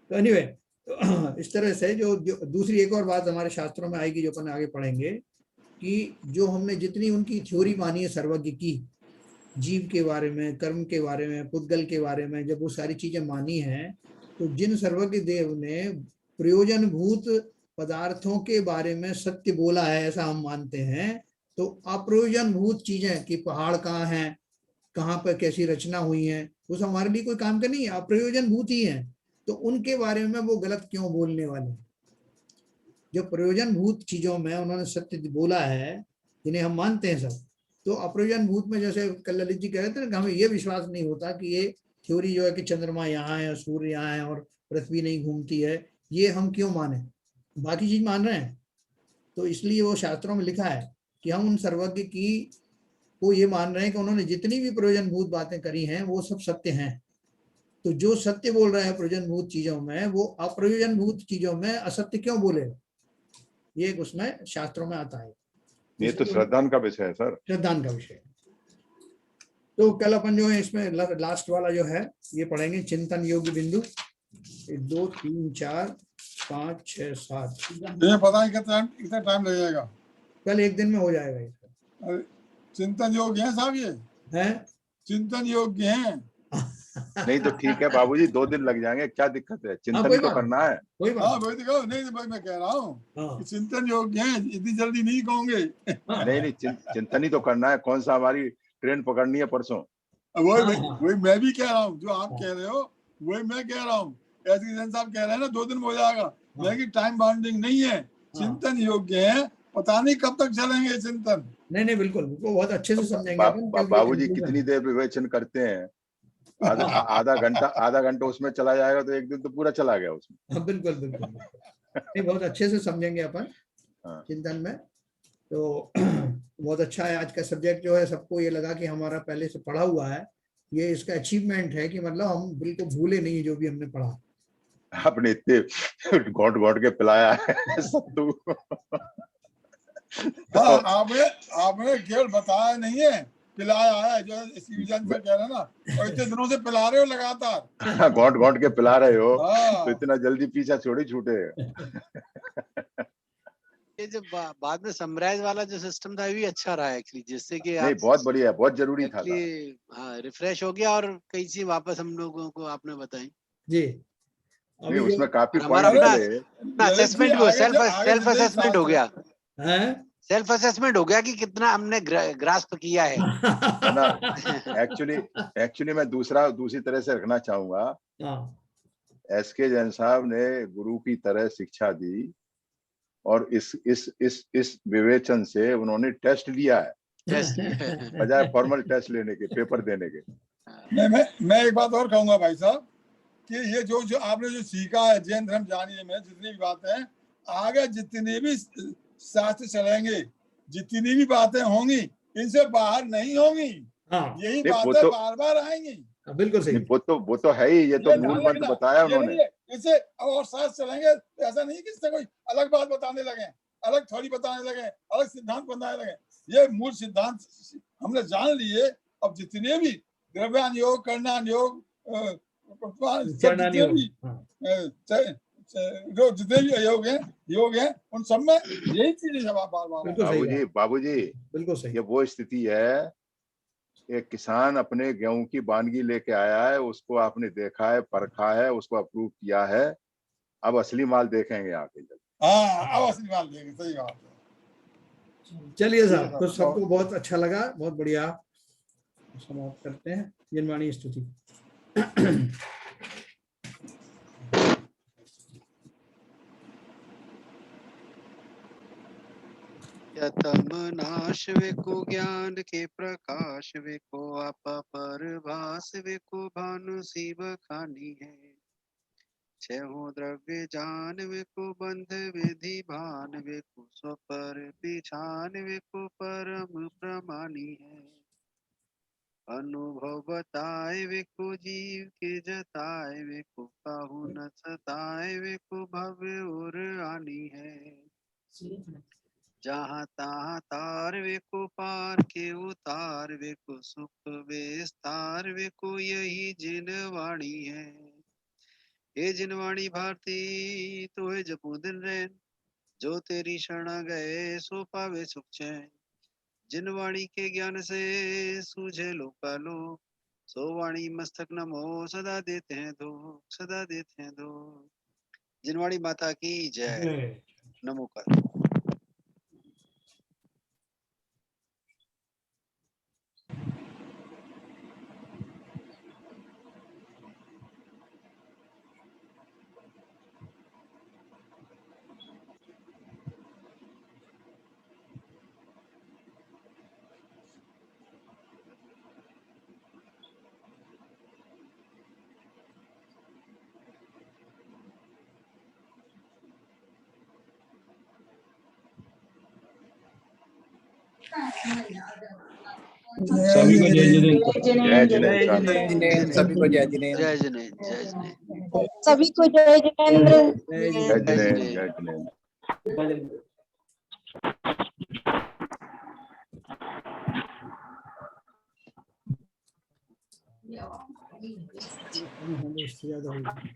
S1: तो एनीवे, तो इस तरह से जो दूसरी एक और बात हमारे शास्त्रों में आएगी जो अपन आगे पढ़ेंगे, कि जो हमने जितनी उनकी थ्योरी मानी है सर्वज्ञ की, जीव के बारे में, कर्म के बारे में, पुद्गल के बारे में, जब वो सारी चीजें मानी हैं, तो जिन सर्वज्ञ देव ने प्रयोजनभूत पदार्थों के बारे में सत्य बोला है ऐसा हम मानते हैं, तो अप्रयोजनभूत चीजें कि पहाड़ कहाँ हैं, कहाँ पर कैसी रचना हुई है, वो सब हमारे लिए कोई काम का नहीं है, अप्रयोजनभूत ही है। तो उनके बारे में वो गलत क्यों बोलने वाले? जो प्रयोजनभूत चीजों में उन्होंने सत्य बोला है, जिन्हें हम मानते हैं सब, तो अप्रयोजन भूत में जैसे कल ललित जी कह रहे थे ना, हमें ये विश्वास नहीं होता कि ये थ्योरी जो है कि चंद्रमा यहाँ है, सूर्य यहाँ है और पृथ्वी नहीं घूमती है, ये हम क्यों माने, बाकी चीज मान रहे हैं। तो इसलिए वो शास्त्रों में लिखा है कि हम उन सर्वज्ञ की को ये मान रहे हैं कि उन्होंने जितनी भी प्रयोजनभूत बातें करी हैं वो सब सत्य हैं। तो जो सत्य बोल रहे हैं प्रयोजनभूत चीजों में, वो अप्रयोजनभूत चीजों में असत्य क्यों बोले, ये एक उसमें शास्त्रों में आता है।
S2: ये तो श्रद्धान का विषय है सर,
S1: श्रद्धान का विषय। तो कल अपन जो है इसमें लास्ट वाला जो है ये पढ़ेंगे, चिंतन योग्य बिंदु। 1 2 3 4 5 6 7
S4: ये पता नहीं कितना टाइम लगेगा।
S1: कल एक दिन में हो जाएगा इसका।
S4: अरे चिंतन योग्य है साहब, ये
S1: है
S4: चिंतन योग्य है।
S2: नहीं तो ठीक है बाबूजी, 2 दिन लग जाएंगे, क्या दिक्कत है, चिंतन
S1: कोई
S2: ही तो
S1: बात
S2: करना है।
S1: कोई
S4: हाँ
S1: बात
S4: वही दिखाओ, नहीं भाई मैं कह रहा हूँ
S1: हाँ
S4: कि चिंतन योग्य है, इतनी जल्दी नहीं कहोगे।
S1: हाँ
S2: नहीं नहीं, चिंतन ही तो करना है, कौन सा हमारी ट्रेन पकड़नी है परसों।
S4: वही मैं भी कह रहा हूँ, जो आप
S1: हाँ।
S4: कह रहे हो वही मैं कह रहा हूँ। ऐसे जैन साहब कह रहे हैं ना 2 दिन में हो जाएगा, मैं कि टाइम बाउंडिंग नहीं है, चिंतन योग्य है, पता नहीं कब तक चलेंगे चिंतन।
S1: नहीं नहीं बिल्कुल, वो बहुत अच्छे से समझेंगे अपन कल के
S2: बाबूजी
S1: conclusion
S2: कितनी
S1: में।
S2: देर विवेचन करते हैं, आधा घंटा उसमें चला जाएगा तो एक दिन तो पूरा चला गया उसमें।
S1: हाँ बिल्कुल बिल्कुल नहीं, बहुत अच्छे से समझेंगे अपन
S2: हाँ।
S1: चिंतन में। तो बहुत अच्छा है आज का सब्जेक्ट जो है, सबको ये लगा कि हमारा पहले से पढ़ा हुआ है, ये इसका अचीवमेंट है कि मतलब हम बिल्कुल भूले नहीं जो भी हमने पढ़ा।
S2: आपने इतने घोट घोट के पिलाया है सत्तू।
S4: हाँ आपने केवल बताया नहीं है, पिलाया है, जो सीजन से कह रहे हैं ना, और इतने दिनों से पिला रहे हो लगातार।
S2: घोट घोट के पिला रहे हो
S4: हाँ।
S2: तो इतना जल्दी पीछा थोड़ी छूटे।
S5: ये जो बाद में समराइज वाला जो सिस्टम था, ये भी अच्छा रहा एक्चुअली, जिससे कि
S2: नहीं, बहुत बढ़िया, बहुत जरूरी था।
S5: एक्चुअली हाँ रिफ्रेश हो गया और कई चीज वापस हम लोगों को आपने बताई
S1: जी
S2: नहीं,
S1: अभी
S2: उसमें काफी
S5: हमारा
S2: पॉइंट
S5: अपना
S2: निकले।
S5: असेसमेंट भी सेल्फ
S4: जितने
S5: असेसमेंट हो गया,
S1: है
S5: सेल्फ असेसमेंट हो गया कि कितना हमने ग्रास्प किया है।
S2: ना एक्चुअली मैं दूसरी तरह से रखना चाहूंगा।
S1: हाँ
S2: एसके जैन साहब ने गुरु की तरह शिक्षा दी और इस विवेचन से उन्होंने टेस्ट लिया है, बजाय फॉर्मल टेस्ट लेने के, पेपर देने के।
S4: मैं एक बात और कहूंगा भाई साहब, कि ये जो आपने जो सीखा है जैन धर्म जानिए में, जितनी भी बातें हैं, आगे जितनी भी शास्त्र चलेंगे, जितनी भी बातें होंगी, इनसे बाहर नहीं होंगी।
S1: हाँ
S4: यही
S2: नहीं,
S4: बातें बार बार आएंगी।
S1: बिल्कुल सही।
S2: नहीं, वो तो है ही, ये तो मूल मंत्र बताया उन्होंने।
S4: इससे और शास्त्र चलेंगे तो ऐसा नहीं कि इससे कोई अलग बात बताने लगे, अलग थोड़ी बताने लगे, अलग सिद्धांत बनाने लगे। ये मूल सिद्धांत हमने जान लिए। अब जितने भी द्रव्यान योग, कर्णान योग, जितने भी जो जितने भी योग है उन सब में यही चीजें बार बार।
S2: बाबूजी
S1: बिल्कुल सही।
S2: ये वो स्थिति है, एक किसान अपने गेहूं की वानगी लेके आया है, उसको आपने देखा है, परखा है, उसको अप्रूव किया है, अब असली माल देखेंगे आके जब।
S4: हाँ अब असली माल देखेंगे, सही बात है।
S1: चलिए साहब, तो सबको बहुत अच्छा लगा, बहुत बढ़िया। समाप्त करते हैं जिनवाणी स्तुति।
S5: तम नाश वेको ज्ञान के प्रकाश वेको आप परभास वेको भानु शिव खानी है। छहो द्रव्य जान वेको बंध विधि भान वेको स्वपर पिछान वेको परम प्रमानी है। अनुभव बताए वेको जीव के जताए वेको काहू न सताए वेको भव्य और आनी है। जहाँ तहाँ तार वेको पार के उतार वेको सुख विस्तार वेको यही जिनवाणी है। हे जिनवाणी भारती तो है जपू दिन रैन, जो तेरी शरण गए सो पावे सुख चैन। जिनवाणी के ज्ञान से सूझे लोकालो, सो वाणी मस्तक नमो सदा देते हैं दो, सदा देते हैं दो। जिनवाणी माता की जय। नमो कर।
S3: सभी को जय जिनेन्द्र।
S2: जय जिनेन्द्र।
S6: सभी को जय जिनेन्द्र।
S5: जय जिनेन्द्र, जय जिनेन्द्र,
S6: सभी को जय जिनेन्द्र।
S2: जय जिनेन्द्र, जय जिनेन्द्र।
S1: ज्यादा होगी।